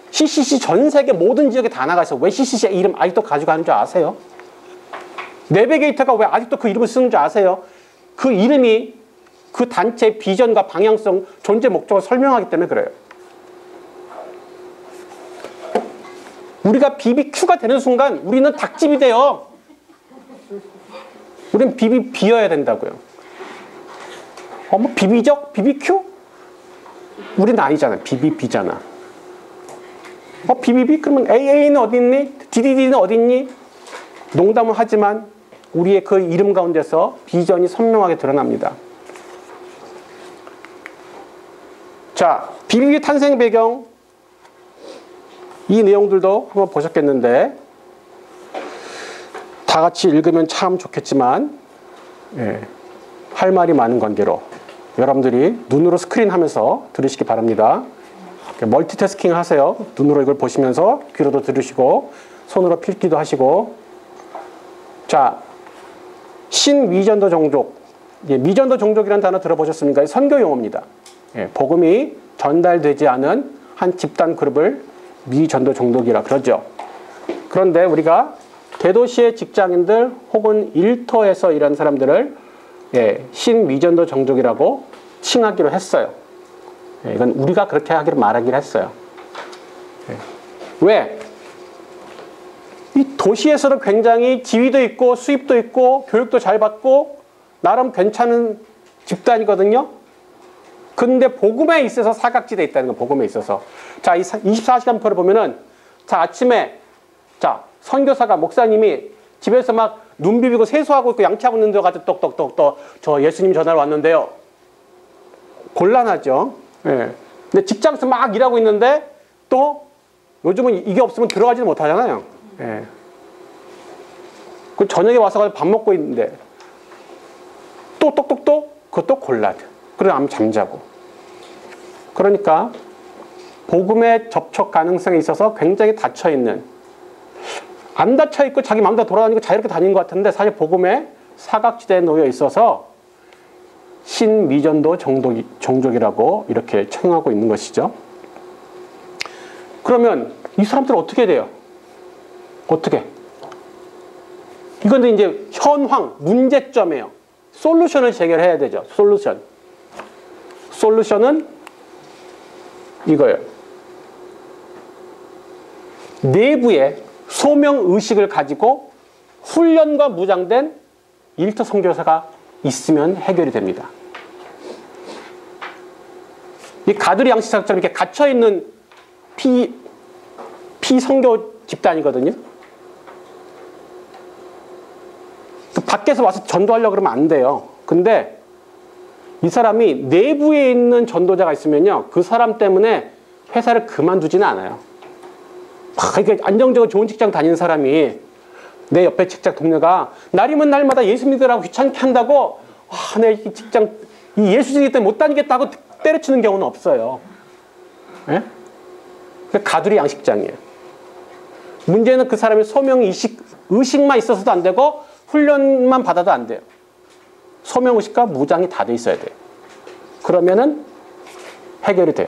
CCC 전 세계 모든 지역에 다 나가 있어. 왜 CCC의 이름 아직도 가져가는 줄 아세요? 내비게이터가 왜 아직도 그 이름을 쓰는 줄 아세요? 그 이름이 그 단체의 비전과 방향성, 존재 목적을 설명하기 때문에 그래요. 우리가 BBQ가 되는 순간 우리는 닭집이 돼요. 우리는 BBB여야 된다고요. 뭐 BB적? BBQ? 우리는 아니잖아. BBB잖아. BBB? 그러면 AA는 어디 있니? DDD는 어디 있니? 농담은 하지만 우리의 그 이름 가운데서 비전이 선명하게 드러납니다. 자, BBB 탄생 배경, 이 내용들도 한번 보셨겠는데 다 같이 읽으면 참 좋겠지만, 할 말이 많은 관계로 여러분들이 눈으로 스크린하면서 들으시기 바랍니다. 멀티태스킹 하세요. 눈으로 이걸 보시면서 귀로도 들으시고 손으로 필기도 하시고. 자, 신미전도 종족. 미전도 종족이라는 단어 들어보셨습니까? 선교 용어입니다. 복음이 전달되지 않은 한 집단 그룹을 미전도 종족이라 그러죠. 그런데 우리가 대도시의 직장인들 혹은 일터에서 일하는 사람들을 신미전도 종족이라고 칭하기로 했어요. 이건 우리가 그렇게 하기로 말하기로 했어요. 왜? 이 도시에서는 굉장히 지위도 있고 수입도 있고 교육도 잘 받고 나름 괜찮은 집단이거든요. 근데 복음에 있어서 사각지대에 있다는 건 복음에 있어서. 자, 이 24시간 표를 보면은, 자, 아침에, 자, 선교사가, 목사님이 집에서 막 눈 비비고 세수하고 있고 양치하고 있는 데 가서 똑똑똑똑, 저 예수님 전화로 왔는데요. 곤란하죠. 근데 직장에서 막 일하고 있는데 또 요즘은 이게 없으면 들어가지도 못하잖아요. 그 저녁에 와서 밥 먹고 있는데 또 똑똑똑, 그것도 곤란. 그래서 아무 잠자고. 그러니까 복음에 접촉 가능성에 있어서 굉장히 닫혀있는, 안 닫혀있고 자기 마음대로 돌아다니고 자유롭게 다니는 것 같은데 사실 복음에 사각지대에 놓여 있어서 신미전도 종족이라고 이렇게稱하고 있는 것이죠. 그러면 이 사람들은 어떻게 돼요? 어떻게? 이건 이제 현황, 문제점이에요. 솔루션을 제결해야 되죠. 솔루션은 이거예요. 내부에 소명의식을 가지고 훈련과 무장된 일터 선교사가 있으면 해결이 됩니다. 이 가두리 양식사처럼 이렇게 갇혀있는 피선교 집단이거든요. 밖에서 와서 전도하려고 그러면 안 돼요. 근데 이 사람이 내부에 있는 전도자가 있으면요, 그 사람 때문에 회사를 그만두지는 않아요. 이렇게 안정적으로 좋은 직장 다니는 사람이 내 옆에 직장 동료가 날이면 날마다 예수 믿으라고 귀찮게 한다고 내 이 직장 이 예수쟁이 때문에 못 다니겠다고 때려치는 경우는 없어요. 예? 가두리 양식장이에요. 문제는 그 사람의 소명 의식만 있어서도 안 되고 훈련만 받아도 안 돼요. 소명 의식과 무장이 다 돼 있어야 돼요. 그러면은 해결이 돼요.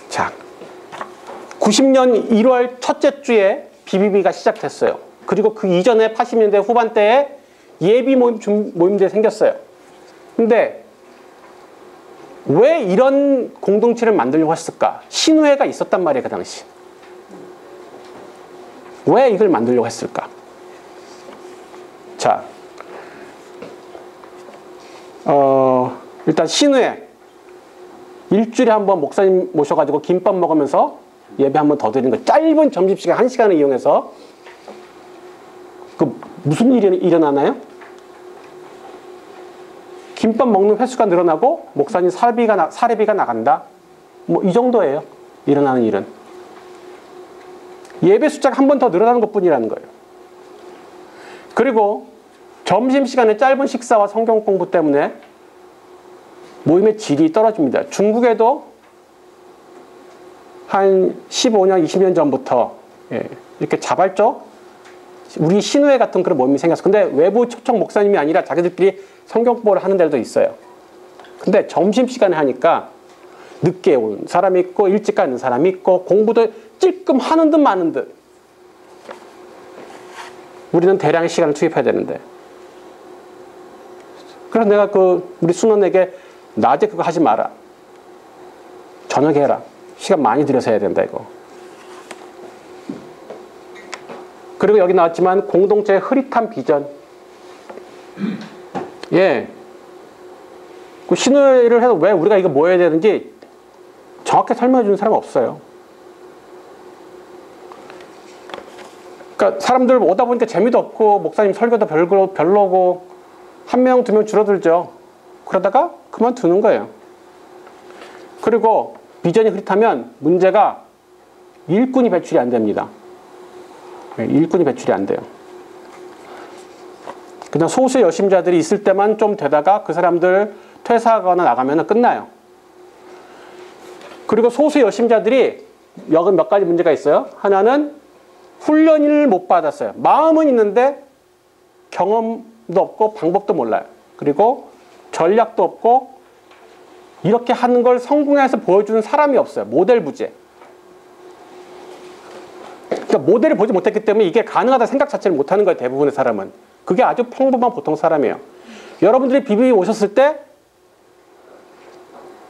자, 90년 1월 첫째 주에 BBB가 시작됐어요. 그리고 그 이전에 80년대 후반대에 예비 모임들이 생겼어요. 근데 왜 이런 공동체를 만들려고 했을까? 신우회가 있었단 말이에요, 그 당시. 왜 이걸 만들려고 했을까? 자, 일단 신우회. 일주일에 한 번 목사님 모셔가지고 김밥 먹으면서 예배 한 번 더 드리는 거. 짧은 점심시간 1시간을 이용해서 그 무슨 일이 일어나나요? 김밥 먹는 횟수가 늘어나고 목사님 사례비가 나간다. 뭐 이 정도예요. 일어나는 일은. 예배 숫자가 한 번 더 늘어나는 것뿐이라는 거예요. 그리고 점심시간에 짧은 식사와 성경 공부 때문에 모임의 질이 떨어집니다. 중국에도 한 15년, 20년 전부터 이렇게 자발적 우리 신우회 같은 그런 모임이 생겼어. 근데 외부 초청 목사님이 아니라 자기들끼리 성경 공부를 하는 데도 있어요. 근데 점심시간에 하니까 늦게 온 사람이 있고 일찍 가는 사람이 있고 공부도 찔끔 하는 듯 마는 듯. 우리는 대량의 시간을 투입해야 되는데. 그래서 내가 우리 순원에게 낮에 그거 하지 마라. 저녁에 해라. 시간 많이 들여서 해야 된다 이거. 그리고 여기 나왔지만 공동체의 흐릿한 비전. 예. 그 신우회를 해서 왜 우리가 이거 뭐 해야 되는지 정확히 설명해 주는 사람은 없어요. 그러니까 사람들 오다 보니까 재미도 없고 목사님 설교도 별로고 한 명, 두 명 줄어들죠. 그러다가 그만두는 거예요. 그리고 비전이 흐릿하면 문제가 일꾼이 배출이 안 됩니다. 일꾼이 배출이 안 돼요. 그냥 소수의 열심자들이 있을 때만 좀 되다가 그 사람들 퇴사하거나 나가면 끝나요. 그리고 소수의 열심자들이 여기 몇 가지 문제가 있어요. 하나는 훈련을 못 받았어요. 마음은 있는데 경험도 없고 방법도 몰라요. 그리고 전략도 없고 이렇게 하는 걸 성공해서 보여주는 사람이 없어요. 모델 부재. 그러니까 모델을 보지 못했기 때문에 이게 가능하다 생각 자체를 못하는 거예요. 대부분의 사람은. 그게 아주 평범한 보통 사람이에요. 여러분들이 BBB 오셨을 때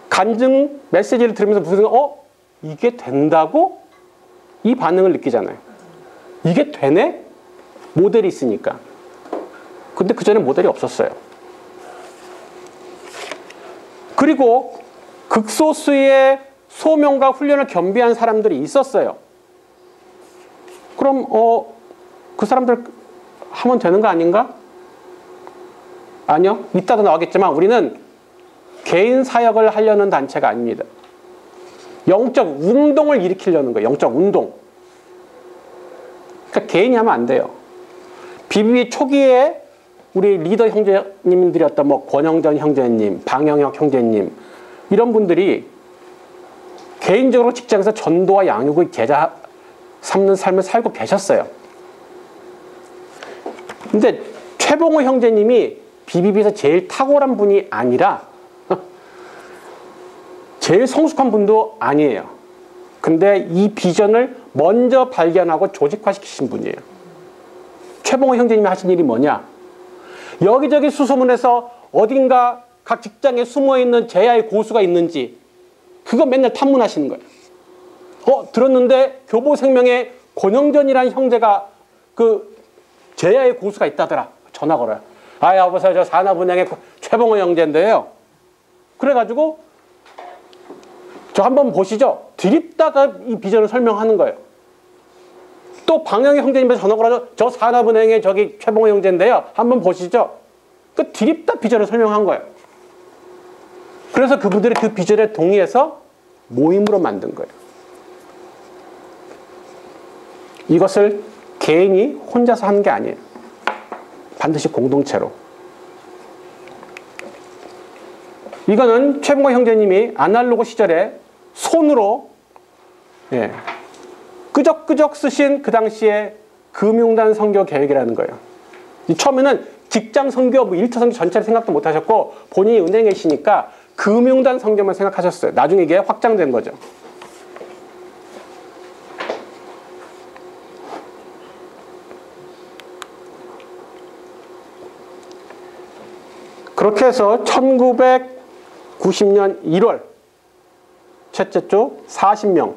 간증 메시지를 들으면서 무슨 이게 된다고? 이 반응을 느끼잖아요. 이게 되네? 모델이 있으니까. 근데 그전에 모델이 없었어요. 그리고 극소수의 소명과 훈련을 겸비한 사람들이 있었어요. 그럼 그 사람들 하면 되는 거 아닌가? 아니요. 이따도 나오겠지만 우리는 개인 사역을 하려는 단체가 아닙니다. 영적 운동을 일으키려는 거예요. 영적 운동. 그러니까 개인이 하면 안 돼요. BBB 초기에 우리 리더 형제님들이었던 권영전 형제님, 방영혁 형제님 이런 분들이 개인적으로 직장에서 전도와 양육의 제자 삼는 삶을 살고 계셨어요. 근데 최봉호 형제님이 BBB에서 제일 탁월한 분이 아니라 제일 성숙한 분도 아니에요. 근데 이 비전을 먼저 발견하고 조직화시키신 분이에요. 최봉호 형제님이 하신 일이 뭐냐? 여기저기 수소문해서 어딘가 각 직장에 숨어있는 제야의 고수가 있는지 그거 맨날 탐문하시는 거예요. 들었는데 교보생명에 권영전이라는 형제가 그 제야의 고수가 있다더라. 전화 걸어요. 여보세요. 저 산하분양의 최봉호 형제인데요. 그래가지고 저 한번 보시죠. 드립다가 이 비전을 설명하는 거예요. 또 방영의 형제님께서 전화 걸어서 저 산하분양의 저기 최봉호 형제인데요. 한번 보시죠. 그 드립다 비전을 설명한 거예요. 그래서 그분들이 그 비전에 동의해서 모임으로 만든 거예요. 이것을 개인이 혼자서 하는 게 아니에요. 반드시 공동체로. 이거는 최봉호 형제님이 아날로그 시절에 손으로 끄적끄적 쓰신 그 당시에 금융단 선교 계획이라는 거예요. 처음에는 직장 선교, 뭐 일터 선교 전체를 생각도 못 하셨고 본인이 은행에 계시니까 금융단 선교만 생각하셨어요. 나중에 이게 확장된 거죠. 그렇게 해서 1990년 1월 첫째 주 40명,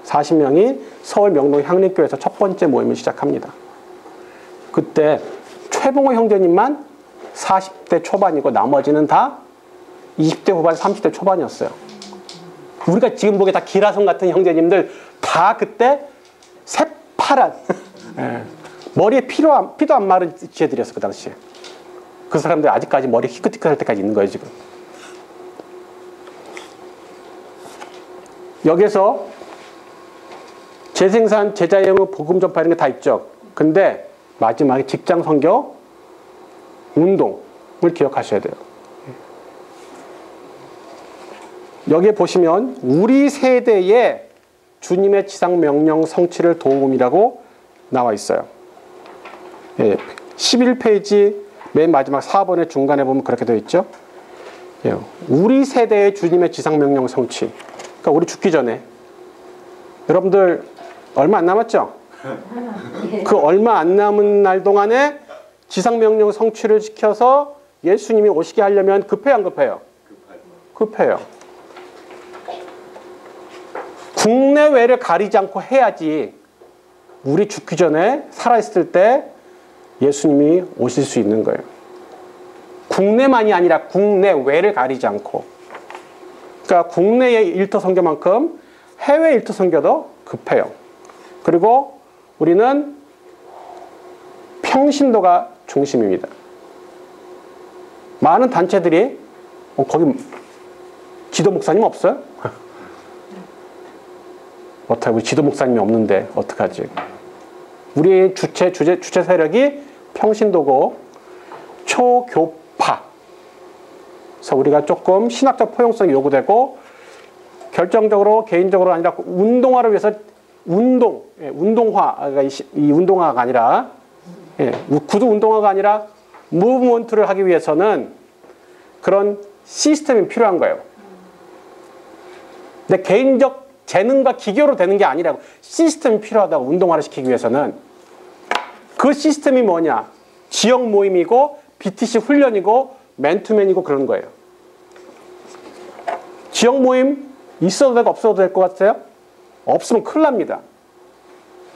40명이 서울 명동 향림교회에서 첫 번째 모임을 시작합니다. 그때 최봉호 형제님만 40대 초반이고 나머지는 다 20대 후반, 30대 초반이었어요. 우리가 지금 보기에 다 기라성 같은 형제님들 다 그때 새파란 머리에 피도 안 마른 지혜들이었어, 그 당시에. 그 사람들 아직까지 머리 희끗희끗할 때까지 있는 거예요, 지금. 여기서 재생산, 제자영업, 복음 전파 이런 게 다 있죠. 근데 마지막에 직장 선교 운동을 기억하셔야 돼요. 여기에 보시면 우리 세대의 주님의 지상명령 성취를 도움이라고 나와 있어요. 11페이지 맨 마지막 4번의 중간에 보면 그렇게 되어 있죠. 우리 세대의 주님의 지상명령 성취. 그러니까 우리 죽기 전에. 여러분들 얼마 안 남았죠? 그 얼마 안 남은 날 동안에 지상명령 성취를 시켜서 예수님이 오시게 하려면 급해요, 안 급해요? 급해요. 국내외를 가리지 않고 해야지 우리 죽기 전에 살아있을 때 예수님이 오실 수 있는 거예요. 국내만이 아니라 국내외를 가리지 않고. 그러니까 국내의 일터 선교만큼 해외 일터 선교도 급해요. 그리고 우리는 평신도가 중심입니다. 많은 단체들이 거기 지도 목사님 없어요? 어떡해, 우리 지도 목사님이 없는데 어떡하지? 우리의 주체 세력이 평신도고 초교파. 그래서 우리가 조금 신학적 포용성이 요구되고 결정적으로 개인적으로 아니라 운동화를 위해서 운동화, 이 운동화가 아니라 구두 운동화가 아니라 무브먼트를 하기 위해서는 그런 시스템이 필요한 거예요. 근데 개인적 재능과 기교로 되는 게 아니라고. 시스템이 필요하다고. 운동화를 시키기 위해서는. 그 시스템이 뭐냐? 지역 모임이고 BTC 훈련이고 맨투맨이고 그런 거예요. 지역 모임 있어도 되고 없어도 될 것 같아요? 없으면 큰일 납니다.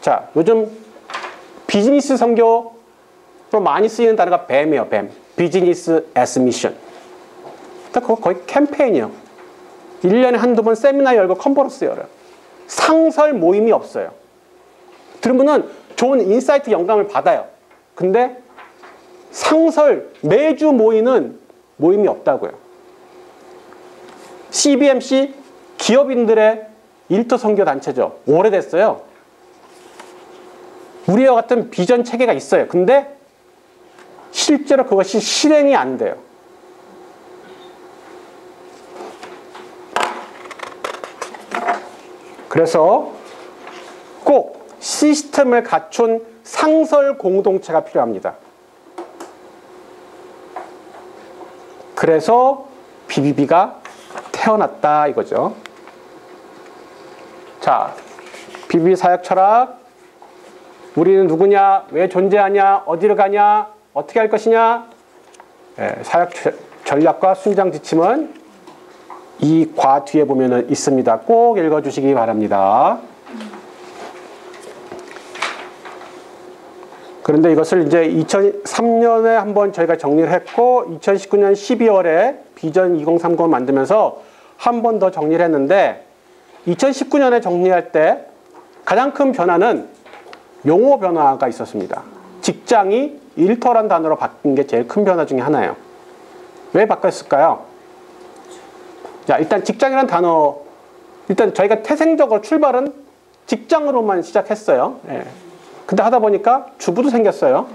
자, 요즘 비즈니스 선교로 많이 쓰이는 단어가 뱀이에요. 뱀. 비즈니스 애스 미션. 그거 거의 캠페인이에요. 1년에 한두 번 세미나 열고 컨퍼런스 열어요. 상설 모임이 없어요. 들으면은 좋은 인사이트 영감을 받아요. 근데 상설 매주 모이는 모임이 없다고요. CBMC 기업인들의 일터 선교 단체죠. 오래됐어요. 우리와 같은 비전 체계가 있어요. 근데 실제로 그것이 실행이 안 돼요. 그래서 꼭 시스템을 갖춘 상설 공동체가 필요합니다. 그래서 BBB가 태어났다 이거죠. 자, BBB 사역 철학. 우리는 누구냐? 왜 존재하냐? 어디를 가냐? 어떻게 할 것이냐? 사역 전략과 순장 지침은 이 과 뒤에 보면은 있습니다. 꼭 읽어주시기 바랍니다. 그런데 이것을 이제 2003년에 한번 저희가 정리를 했고 2019년 12월에 비전 2030을 만들면서 한 번 더 정리를 했는데 2019년에 정리할 때 가장 큰 변화는 용어 변화가 있었습니다. 직장이 일터란 단어로 바뀐 게 제일 큰 변화 중에 하나예요. 왜 바뀌었을까요? 자, 일단 직장이라는 단어, 일단 저희가 태생적으로 출발은 직장으로만 시작했어요. 예. 근데 하다 보니까 주부도 생겼어요.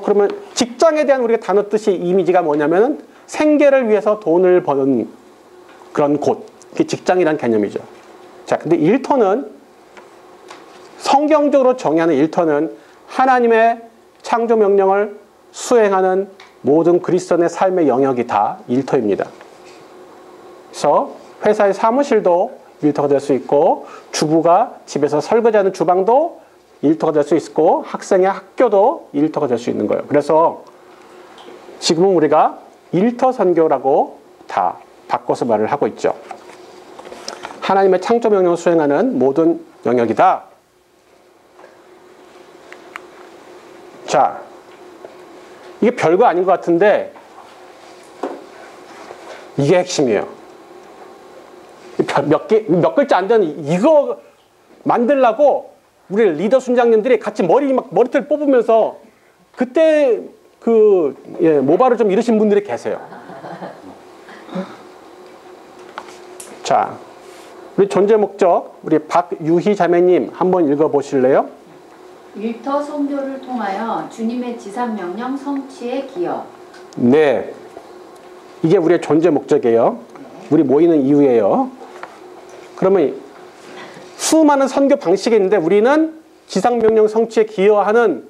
그러면 직장에 대한 우리가 단어 뜻이 이미지가 뭐냐면은 생계를 위해서 돈을 버는 그런 곳. 그게 직장이라는 개념이죠. 자, 근데 일터는 성경적으로 정의하는 일터는 하나님의 창조 명령을 수행하는 모든 그리스도인의 삶의 영역이 다 일터입니다. 그래서 회사의 사무실도 일터가 될 수 있고 주부가 집에서 설거지하는 주방도 일터가 될 수 있고 학생의 학교도 일터가 될 수 있는 거예요. 그래서 지금은 우리가 일터 선교라고 다 바꿔서 말을 하고 있죠. 하나님의 창조 명령을 수행하는 모든 영역이다. 자, 이게 별거 아닌 것 같은데 이게 핵심이에요. 몇 글자 안 되는 이거 만들라고 우리 리더 순장님들이 같이 머리털 뽑으면서 그때 모발을 좀 잃으신 분들이 계세요. 자, 우리 존재 목적 우리 박유희 자매님 한번 읽어보실래요? 일터 선교를 통하여 주님의 지상명령 성취에 기여. 네, 이게 우리의 존재 목적이에요. 우리 모이는 이유예요. 그러면 수많은 선교 방식이 있는데 우리는 지상명령 성취에 기여하는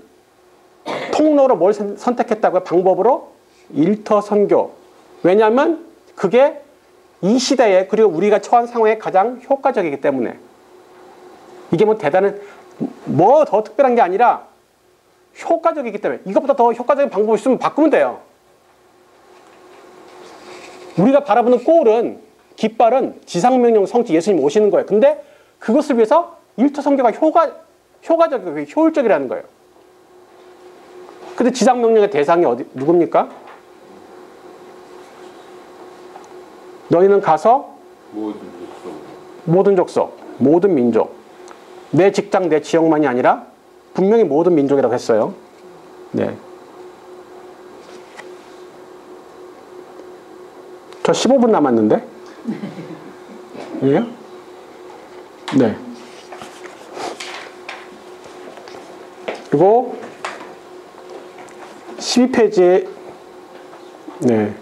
통로로 뭘 선택했다고요? 방법으로 일터 선교. 왜냐하면 그게 이 시대에 그리고 우리가 처한 상황에 가장 효과적이기 때문에. 이게 뭐 대단한 뭐 더 특별한 게 아니라 효과적이기 때문에. 이것보다 더 효과적인 방법이 있으면 바꾸면 돼요. 우리가 바라보는 골은 깃발은 지상명령 성취 예수님 오시는 거예요. 근데 그것을 위해서 일터 선교가 효과적이고 효율적이라는 거예요. 근데 지상명령의 대상이 누굽니까? 너희는 가서 모든 족속, 모든 민족, 내 직장, 내 지역만이 아니라 분명히 모든 민족이라고 했어요. 네. 저 15분 남았는데? 예? 네. 그리고 12페이지에 네.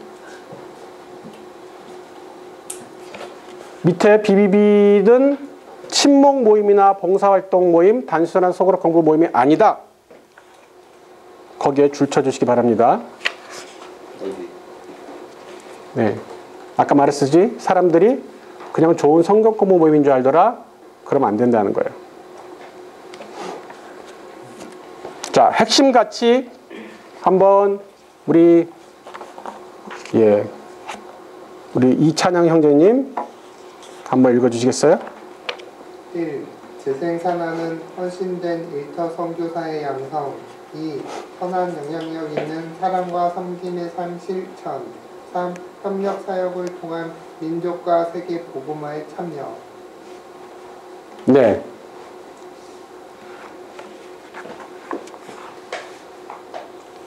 밑에 BBB는 친목 모임이나 봉사활동 모임, 단순한 속으로 공부 모임이 아니다. 거기에 줄 쳐주시기 바랍니다. 네. 아까 말했듯이 사람들이 그냥 좋은 성경 공부 모임인 줄 알더라. 그러면 안 된다는 거예요. 자, 핵심 가치 한번 우리 이찬양 형제님 한번 읽어주시겠어요? 1. 재생산하는 헌신된 일터 선교사의 양성. 2. 선한 영향력 있는 사랑과 섬김의 삶 실천. 3. 협력 사역을 통한 민족과 세계 복음화에 참여. 네.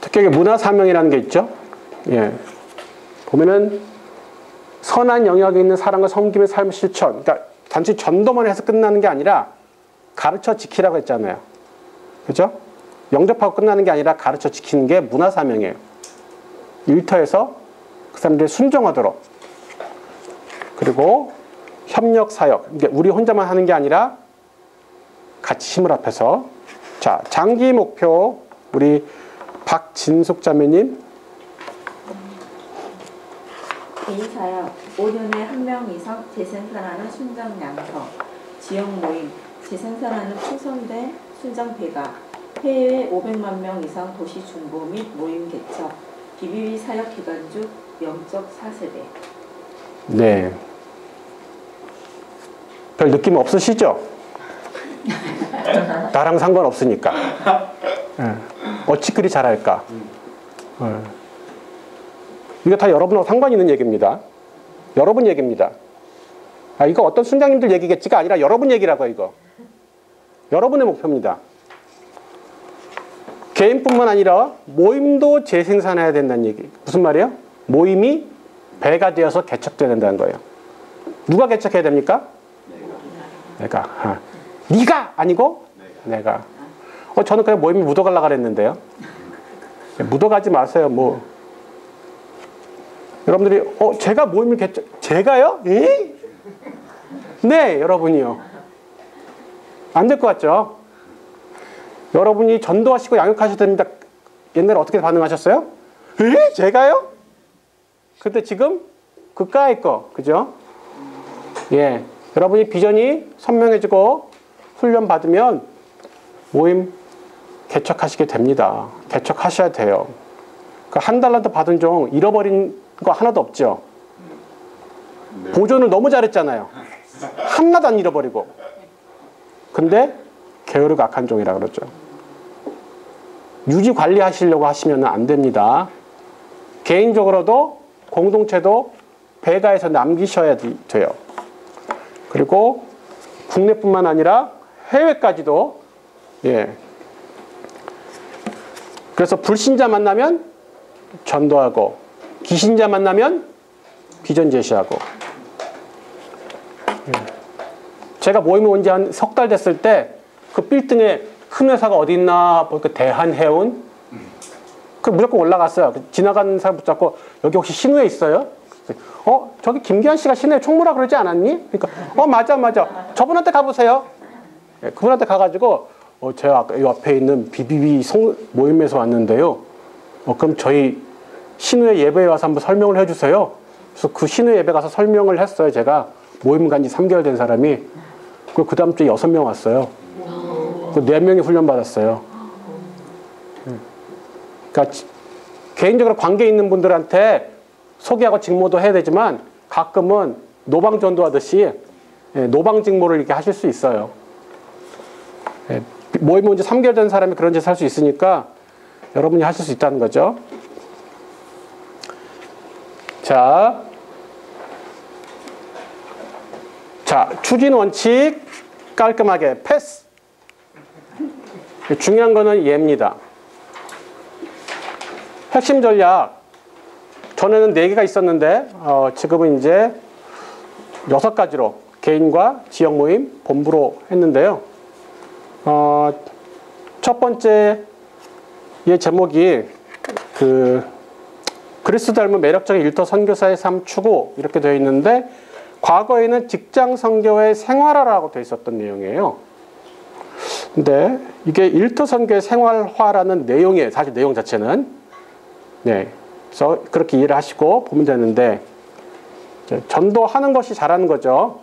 특히 문화 사명이라는 게 있죠. 예. 보면은 선한 영역에 있는 사랑과 섬김의 삶 실천. 그러니까 단지 전도만 해서 끝나는 게 아니라 가르쳐 지키라고 했잖아요. 그죠? 영접하고 끝나는 게 아니라 가르쳐 지키는 게 문화 사명이에요. 일터에서 그 사람들이 순종하도록. 그리고 협력 사역. 그러니까 우리 혼자만 하는 게 아니라 같이 힘을 합해서. 자, 장기 목표 우리 박진숙 자매님. 개인사역 5년에 1명 이상 재생산하는 순장 양성, 지역 모임, 재생산하는 충성대 순장 배가, 해외 500만 명 이상 도시 중보 및 모임 개척, BBB 사역 기간 중 영적 4세대. 네. 별 느낌 없으시죠? 나랑 상관없으니까. 네. 어찌 그리 잘할까? 네. 이거 다 여러분하고 상관 있는 얘기입니다. 여러분 얘기입니다. 이거 어떤 순장님들 얘기겠지가 아니라 여러분 얘기라고 이거. 여러분의 목표입니다. 개인뿐만 아니라 모임도 재생산해야 된다는 얘기. 무슨 말이에요? 모임이 배가 되어서 개척돼야 된다는 거예요. 누가 개척해야 됩니까? 내가. 네가 아니고 내가. 저는 그냥 모임에 묻어가려고 그랬는데요. 묻어가지 마세요. 뭐 여러분들이 제가 모임을 제가요? 에? 네, 여러분이요. 안 될 것 같죠? 여러분이 전도하시고 양육하셔야 됩니다. 옛날에 어떻게 반응하셨어요? 에? 제가요? 근데 지금 그까이 거, 그죠? 예, 여러분이 비전이 선명해지고 훈련 받으면 모임 개척하시게 됩니다. 개척하셔야 돼요. 그 한 달란트 받은 종 잃어버린 거 하나도 없죠. 보존을 너무 잘했잖아요. 하나도 안 잃어버리고. 근데 게으르고 악한 종이라 그러죠. 유지 관리하시려고 하시면 안 됩니다. 개인적으로도 공동체도 배가에서 남기셔야 돼요. 그리고 국내뿐만 아니라 해외까지도. 예. 그래서 불신자 만나면 전도하고, 기신자 만나면 비전 제시하고. 제가 모임에 온 지 한 석 달 됐을 때 그 빌딩에 큰 회사가 어디 있나 보니까 대한해운. 그 무조건 올라갔어요. 지나가는 사람 붙잡고 여기 혹시 신우에 있어요? 저기 김기환 씨가 신우에 총무라 그러지 않았니? 그러니까 맞아. 저분한테 가보세요. 예, 그분한테 가가지고 제가 아까 이 앞에 있는 BBB 모임에서 왔는데요. 그럼 저희 신우의 예배에 와서 한번 설명을 해주세요. 그래서 그 신우의 예배 가서 설명을 했어요. 제가 모임 간 지 3개월 된 사람이. 그 다음 주에 6명 왔어요. 그 4명이 훈련 받았어요. 그러니까 개인적으로 관계 있는 분들한테 소개하고 직모도 해야 되지만 가끔은 노방전도 하듯이 노방직모를 이렇게 하실 수 있어요. 모임 온 지 3개월 된 사람이 그런 짓을 할 수 있으니까 여러분이 하실 수 있다는 거죠. 자, 추진 원칙 깔끔하게 패스. 중요한 거는 얘입니다. 핵심 전략. 전에는 4개가 있었는데 지금은 이제 6가지로 개인과 지역 모임, 본부로 했는데요. 첫 번째 의 제목이 그리스도 닮은 매력적인 일터 선교사의 삶 추구 이렇게 되어 있는데 과거에는 직장 선교의 생활화라고 되어 있었던 내용이에요. 근데 이게 일터 선교의 생활화라는 내용이에요. 사실 내용 자체는. 네. 그래서 그렇게 이해를 하시고 보면 되는데 전도하는 것이 잘하는 거죠.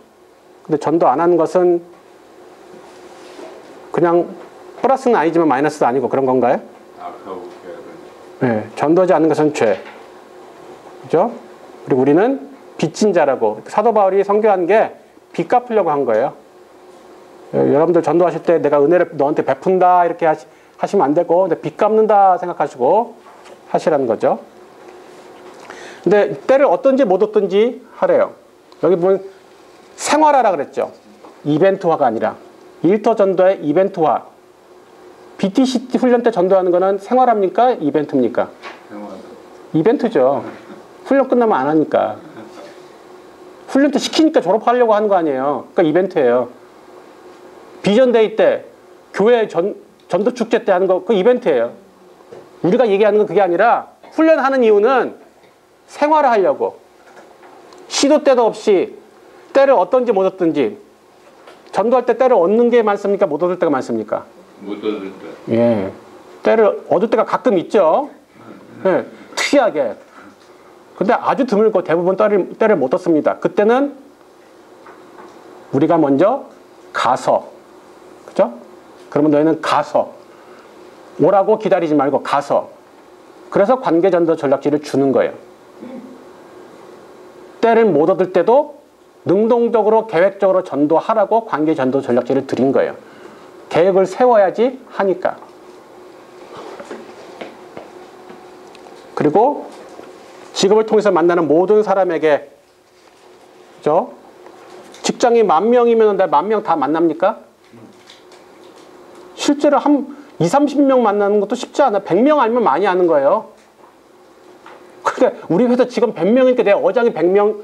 근데 전도 안 하는 것은 그냥 플러스는 아니지만 마이너스도 아니고 그런 건가요? 네. 전도하지 않는 것은 죄. 그죠? 그리고 우리는 빚진 자라고. 사도 바울이 선교한 게 빚 갚으려고 한 거예요. 여러분들 전도하실 때 내가 은혜를 너한테 베푼다 이렇게 하시면 안 되고 빚 갚는다 생각하시고 하시라는 거죠. 근데 때를 어떤지 못 얻든지 하래요. 여기 보면 생활화라 그랬죠. 이벤트화가 아니라 일터 전도의 이벤트화. BTCT 훈련 때 전도하는 거는 생활합니까? 이벤트입니까? 이벤트죠. 훈련 끝나면 안 하니까. 훈련 때 시키니까 졸업하려고 하는 거 아니에요. 그러니까 이벤트예요. 비전데이 때 교회 전도 축제 때 하는 거 그 이벤트예요. 우리가 얘기하는 건 그게 아니라 훈련하는 이유는 생활화하려고. 시도 때도 없이 때를 얻든지 못 얻든지. 전도할 때 때를 얻는 게 많습니까? 못 얻을 때가 많습니까? 못 얻을 때. 예. 때를 얻을 때가 가끔 있죠. 예. 특이하게. 근데 아주 드물고 대부분 때를 못 얻습니다. 그때는 우리가 먼저 가서. 그죠? 그러면 너희는 가서. 오라고 기다리지 말고 가서. 그래서 관계전도 전략지를 주는 거예요. 때를 못 얻을 때도 능동적으로 계획적으로 전도하라고 관계전도 전략지를 드린 거예요. 계획을 세워야지 하니까. 그리고 직업을 통해서 만나는 모든 사람에게, 그죠? 직장이 10,000명이면 날 10,000명 다 만납니까? 실제로 한 20-30명 만나는 것도 쉽지 않아. 100명 아니면 많이 하는 거예요. 그러니까 우리 회사 직원 100명이니까 내 어장이 100명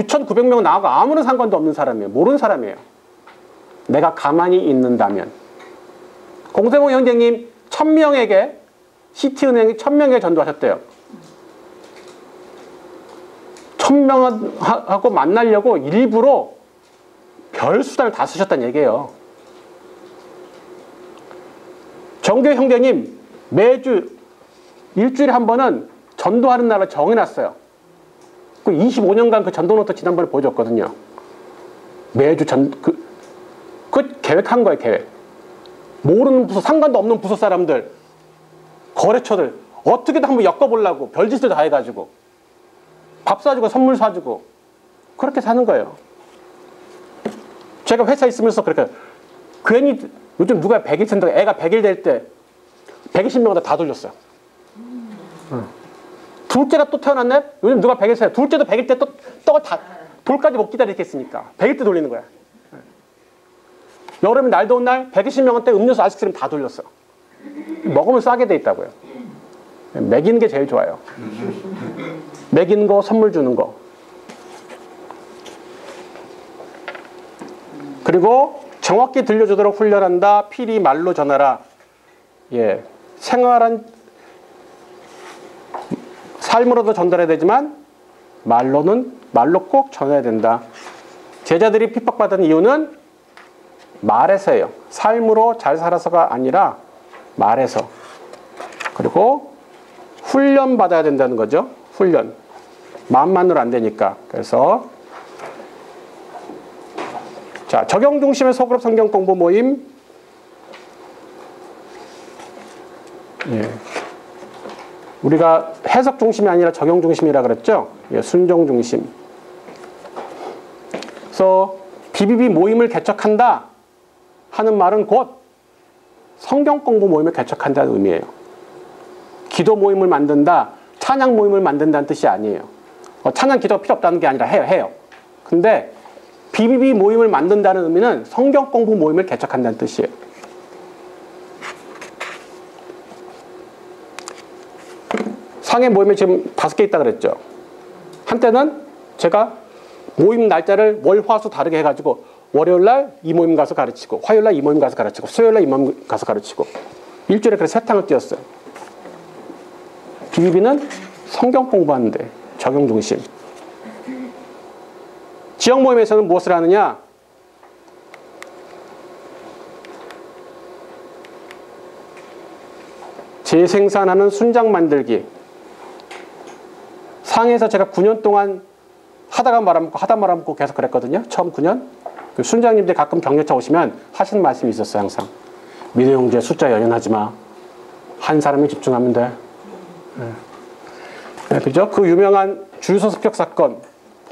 9,900명 나하고 아무런 상관도 없는 사람이에요. 모르는 사람이에요. 내가 가만히 있는다면. 공세봉 형제님 1,000명에게 시티은행이 1,000명에게 전도하셨대요. 1,000명하고 만나려고 일부러 별 수단을 다 쓰셨다는 얘기예요. 정교회 형제님 매주 일주일에 한 번은 전도하는 날을 정해놨어요. 그 25년간 그 전도 노트 지난번에 보여줬거든요. 매주 그 계획한 거예요, 계획. 모르는 부서, 상관도 없는 부서 사람들, 거래처들 어떻게든 한번 엮어보려고 별짓을 다 해가지고 밥 사주고 선물 사주고 그렇게 사는 거예요. 제가 회사에 있으면서 그렇게 괜히 요즘 누가 100일 된다고 애가 100일 될 때 120명마다 다 돌렸어요. 둘째가 또 태어났네? 요즘 누가 100일 돼? 둘째도 100일 때 또 떡을 다 돌까지 못 기다리겠으니까 100일 때 돌리는 거야. 여름에 날 더운 날 120명한테 음료수 아이스크림 다 돌렸어. 먹으면 싸게 돼 있다고요. 먹이는 게 제일 좋아요. 먹이는 거, 선물 주는 거. 그리고 정확히 들려주도록 훈련한다. 필히 말로 전하라. 예, 생활한 삶으로도 전달해야 되지만 말로 꼭 전해야 된다. 제자들이 핍박받은 이유는 말에서예요. 삶으로 잘 살아서가 아니라 말에서. 그리고 훈련 받아야 된다는 거죠. 훈련. 마음만으로 안 되니까. 그래서 자, 적용 중심의 소그룹 성경 공부 모임. 예. 우리가 해석 중심이 아니라 적용 중심이라 그랬죠. 예, 순종 중심. 그래서 BBB 모임을 개척한다 하는 말은 곧 성경 공부 모임을 개척한다는 의미예요. 기도 모임을 만든다, 찬양 모임을 만든다는 뜻이 아니에요. 찬양 기도가 필요 없다는 게 아니라 해요. 근데 BBB 모임을 만든다는 의미는 성경 공부 모임을 개척한다는 뜻이에요. 상해 모임에 지금 5개 있다 그랬죠. 한때는 제가 모임 날짜를 월, 화, 수 다르게 해가지고 월요일날 이 모임 가서 가르치고 화요일날 이 모임 가서 가르치고 수요일날 이 모임 가서 가르치고 일주일에 그래서 3탕을 뛰었어요. BBB는 성경 공부하는데 적용 중심. 지역 모임에서는 무엇을 하느냐? 재생산하는 순장 만들기. 상해에서 제가 9년 동안 하다가 말아먹고 계속 그랬거든요. 처음 9년. 그 순장님들 가끔 격려차 오시면 하시는 말씀이 있었어요. 항상. 미래 형제 숫자 연연하지 마. 한 사람이 집중하면 돼. 네, 그죠? 그 유명한 주유소 습격 사건.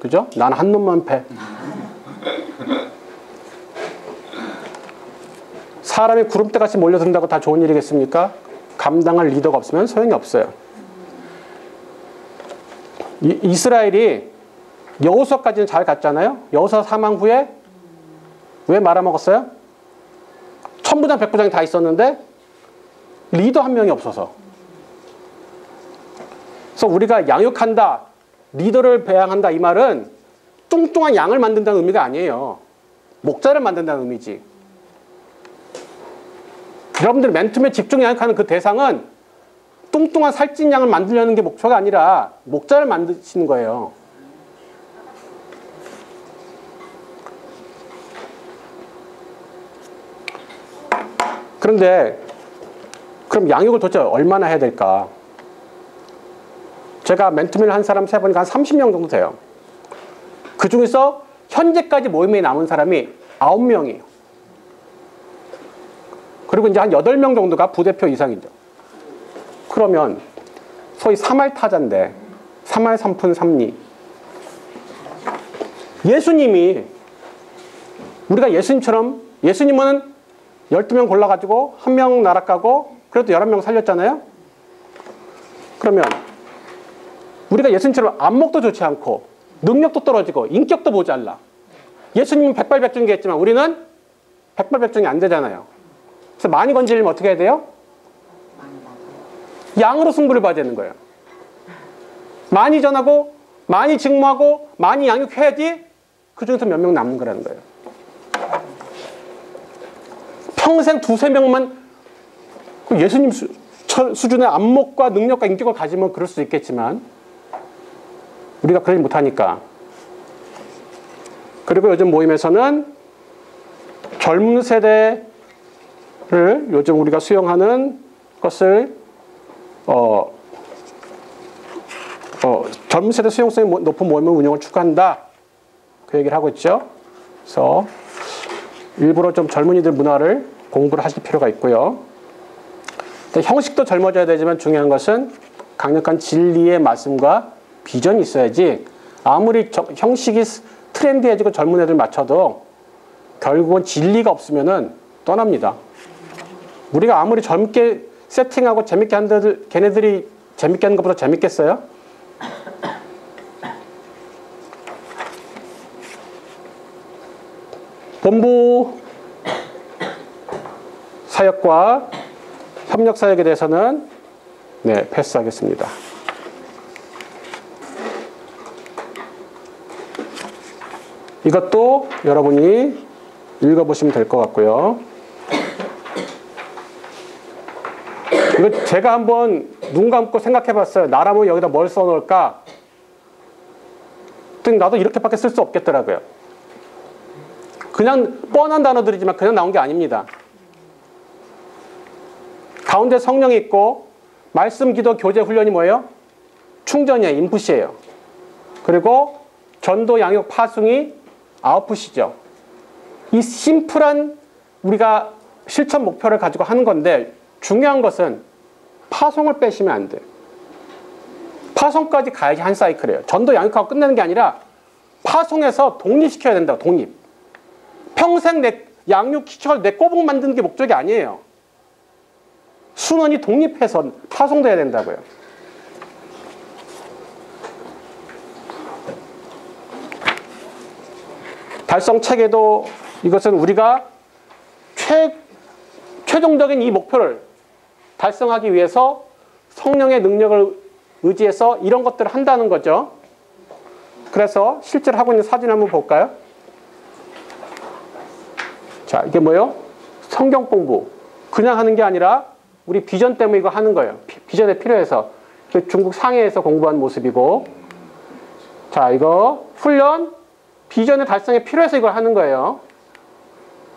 그죠? 난 한 놈만 패. 사람이 구름대같이 몰려든다고 다 좋은 일이겠습니까? 감당할 리더가 없으면 소용이 없어요. 이스라엘이 여호수아까지는 잘 갔잖아요. 여호수아 사망 후에 왜 말아먹었어요? 천부장 백부장이 다 있었는데 리더 한 명이 없어서. 그래서 우리가 양육한다, 리더를 배양한다 이 말은 뚱뚱한 양을 만든다는 의미가 아니에요. 목자를 만든다는 의미지. 여러분들 맨투맨 집중 양육하는 그 대상은 뚱뚱한 살찐 양을 만들려는 게 목표가 아니라 목자를 만드시는 거예요. 그런데 그럼 양육을 도대체 얼마나 해야 될까? 제가 맨투맨을 한 사람 세보니까 한 30명 정도 돼요. 그 중에서 현재까지 모임에 남은 사람이 9명이에요. 그리고 이제 한 8명 정도가 부대표 이상이죠. 그러면 소위 3할 타자인데 3할 3푼 3리. 예수님이 우리가 예수님처럼 예수님은 12명 골라가지고 1명 나락가고 그래도 11명 살렸잖아요. 그러면 우리가 예수님처럼 안목도 좋지 않고 능력도 떨어지고 인격도 모자라. 예수님은 백발백중기 했지만 우리는 백발백중이 안 되잖아요. 그래서 많이 건지려면 어떻게 해야 돼요? 양으로 승부를 봐야 되는 거예요. 많이 전하고 많이 직무하고 많이 양육해야지 그 중에서 몇 명 남는 거라는 거예요. 평생 두세 명만 예수님 수준의 안목과 능력과 인격을 가지면 그럴 수 있겠지만 우리가 그러지 못하니까. 그리고 요즘 모임에서는 젊은 세대를 요즘 우리가 수용하는 것을 젊은 세대 수용성이 높은 모임을 운영을 추구한다. 그 얘기를 하고 있죠. 그래서 일부러 좀 젊은이들 문화를 공부를 하실 필요가 있고요. 형식도 젊어져야 되지만 중요한 것은 강력한 진리의 말씀과 비전이 있어야지 아무리 형식이 트렌디해지고 젊은 애들 맞춰도 결국은 진리가 없으면은 떠납니다. 우리가 아무리 젊게 세팅하고 재밌게 한들 걔네들이 재밌게 하는 것보다 재밌겠어요? 본부 사역과 협력 사역에 대해서는 패스하겠습니다. 이것도 여러분이 읽어보시면 될 것 같고요. 이거 제가 한번 눈 감고 생각해 봤어요. 나라면 여기다 뭘 써놓을까? 그랬더니 나도 이렇게밖에 쓸 수 없겠더라고요. 그냥 뻔한 단어들이지만 그냥 나온 게 아닙니다. 가운데 성령이 있고 말씀, 기도, 교제, 훈련이 뭐예요? 충전이에요. 인풋이에요. 그리고 전도, 양육, 파송이 아웃풋이죠. 이 심플한 우리가 실천 목표를 가지고 하는 건데 중요한 것은 파송을 빼시면 안 돼요. 파송까지 가야지 한 사이클이에요. 전도, 양육하고 끝내는 게 아니라 파송해서 독립시켜야 된다고. 독립. 평생 내 양육시켜서 내 꼬북 만드는 게 목적이 아니에요. 순원이 독립해서 파송돼야 된다고요. 달성 체계도 이것은 우리가 최종적인 이 목표를 달성하기 위해서 성령의 능력을 의지해서 이런 것들을 한다는 거죠. 그래서 실제로 하고 있는 사진 한번 볼까요? 자, 이게 뭐예요? 성경 공부. 그냥 하는 게 아니라 우리 비전 때문에 이거 하는 거예요. 비전에 필요해서. 중국 상해에서 공부한 모습이고. 자, 이거 훈련, 비전의 달성에 필요해서 이걸 하는 거예요.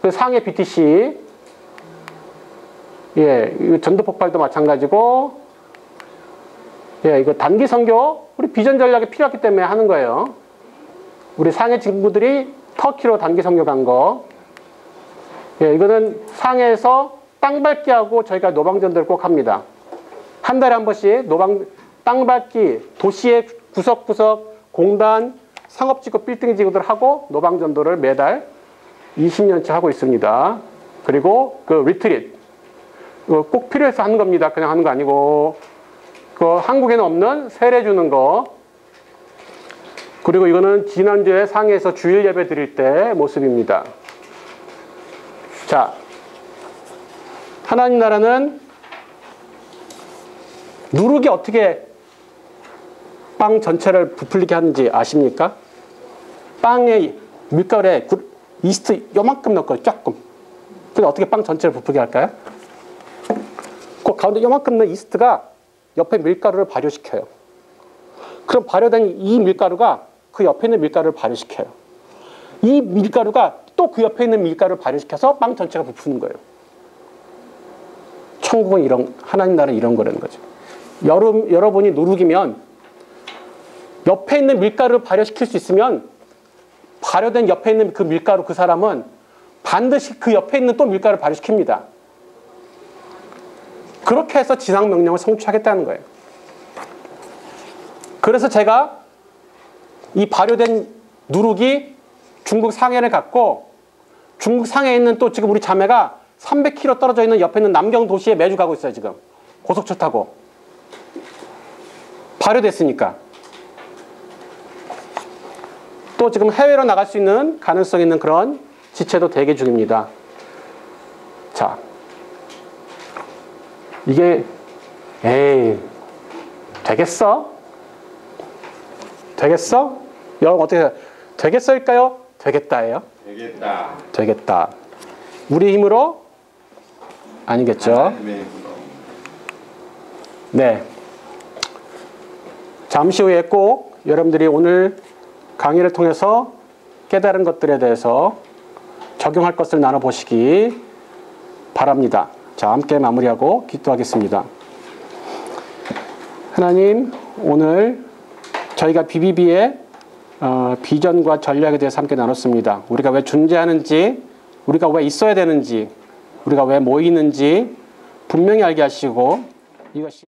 그 상해 BTC. 예, 이거 전도 폭발도 마찬가지고. 예, 이거 단기 선교. 우리 비전 전략에 필요하기 때문에 하는 거예요. 우리 상해 친구들이 터키로 단기 선교 간 거. 예, 이거는 상해에서 땅 밟기 하고 저희가 노방전도를 꼭 합니다. 한 달에 한 번씩 땅 밟기, 도시의 구석구석 공단, 상업지구, 빌딩지구들 하고 노방전도를 매달 20년째 하고 있습니다. 그리고 그 리트릿. 꼭 필요해서 하는 겁니다. 그냥 하는 거 아니고. 그 한국에는 없는 세례 주는 거. 그리고 이거는 지난주에 상해에서 주일 예배 드릴 때 모습입니다. 자, 하나님 나라는 누룩이 어떻게 빵 전체를 부풀리게 하는지 아십니까? 빵에 밀가루에 이스트 요만큼 넣고 조금. 근데 어떻게 빵 전체를 부풀게 할까요? 그 가운데 요만큼 넣은 이스트가 옆에 밀가루를 발효시켜요. 그럼 발효된 이 밀가루가 그 옆에 있는 밀가루를 발효시켜요. 이 밀가루가 또 그 옆에 있는 밀가루를 발효시켜서 빵 전체가 부푸는 거예요. 천국은 이런, 하나님 나라는 이런 거라는 거죠. 여러분이 누룩이면 옆에 있는 밀가루를 발효시킬 수 있으면 발효된 옆에 있는 그 밀가루 그 사람은 반드시 그 옆에 있는 또 밀가루를 발효시킵니다. 그렇게 해서 지상명령을 성취하겠다는 거예요. 그래서 제가 이 발효된 누룩이 중국 상해를 갔고 중국 상해에 있는 또 지금 우리 자매가 300km 떨어져 있는 옆에 있는 남경 도시에 매주 가고 있어요. 지금 고속철 타고 발효됐으니까. 또 지금 해외로 나갈 수 있는 가능성 있는 그런 지체도 대기 중입니다. 자, 이게 되겠어? 되겠어? 여러분 어떻게 되겠어일까요? 되겠다예요? 되겠다. 되겠다. 우리 힘으로? 아니겠죠? 하나님의 힘으로. 네. 잠시 후에 꼭 여러분들이 오늘 강의를 통해서 깨달은 것들에 대해서 적용할 것을 나눠보시기 바랍니다. 자, 함께 마무리하고 기도하겠습니다. 하나님, 오늘 저희가 BBB의 비전과 전략에 대해서 함께 나눴습니다. 우리가 왜 존재하는지, 우리가 왜 있어야 되는지, 우리가 왜 모이는지 분명히 알게 하시고 이것이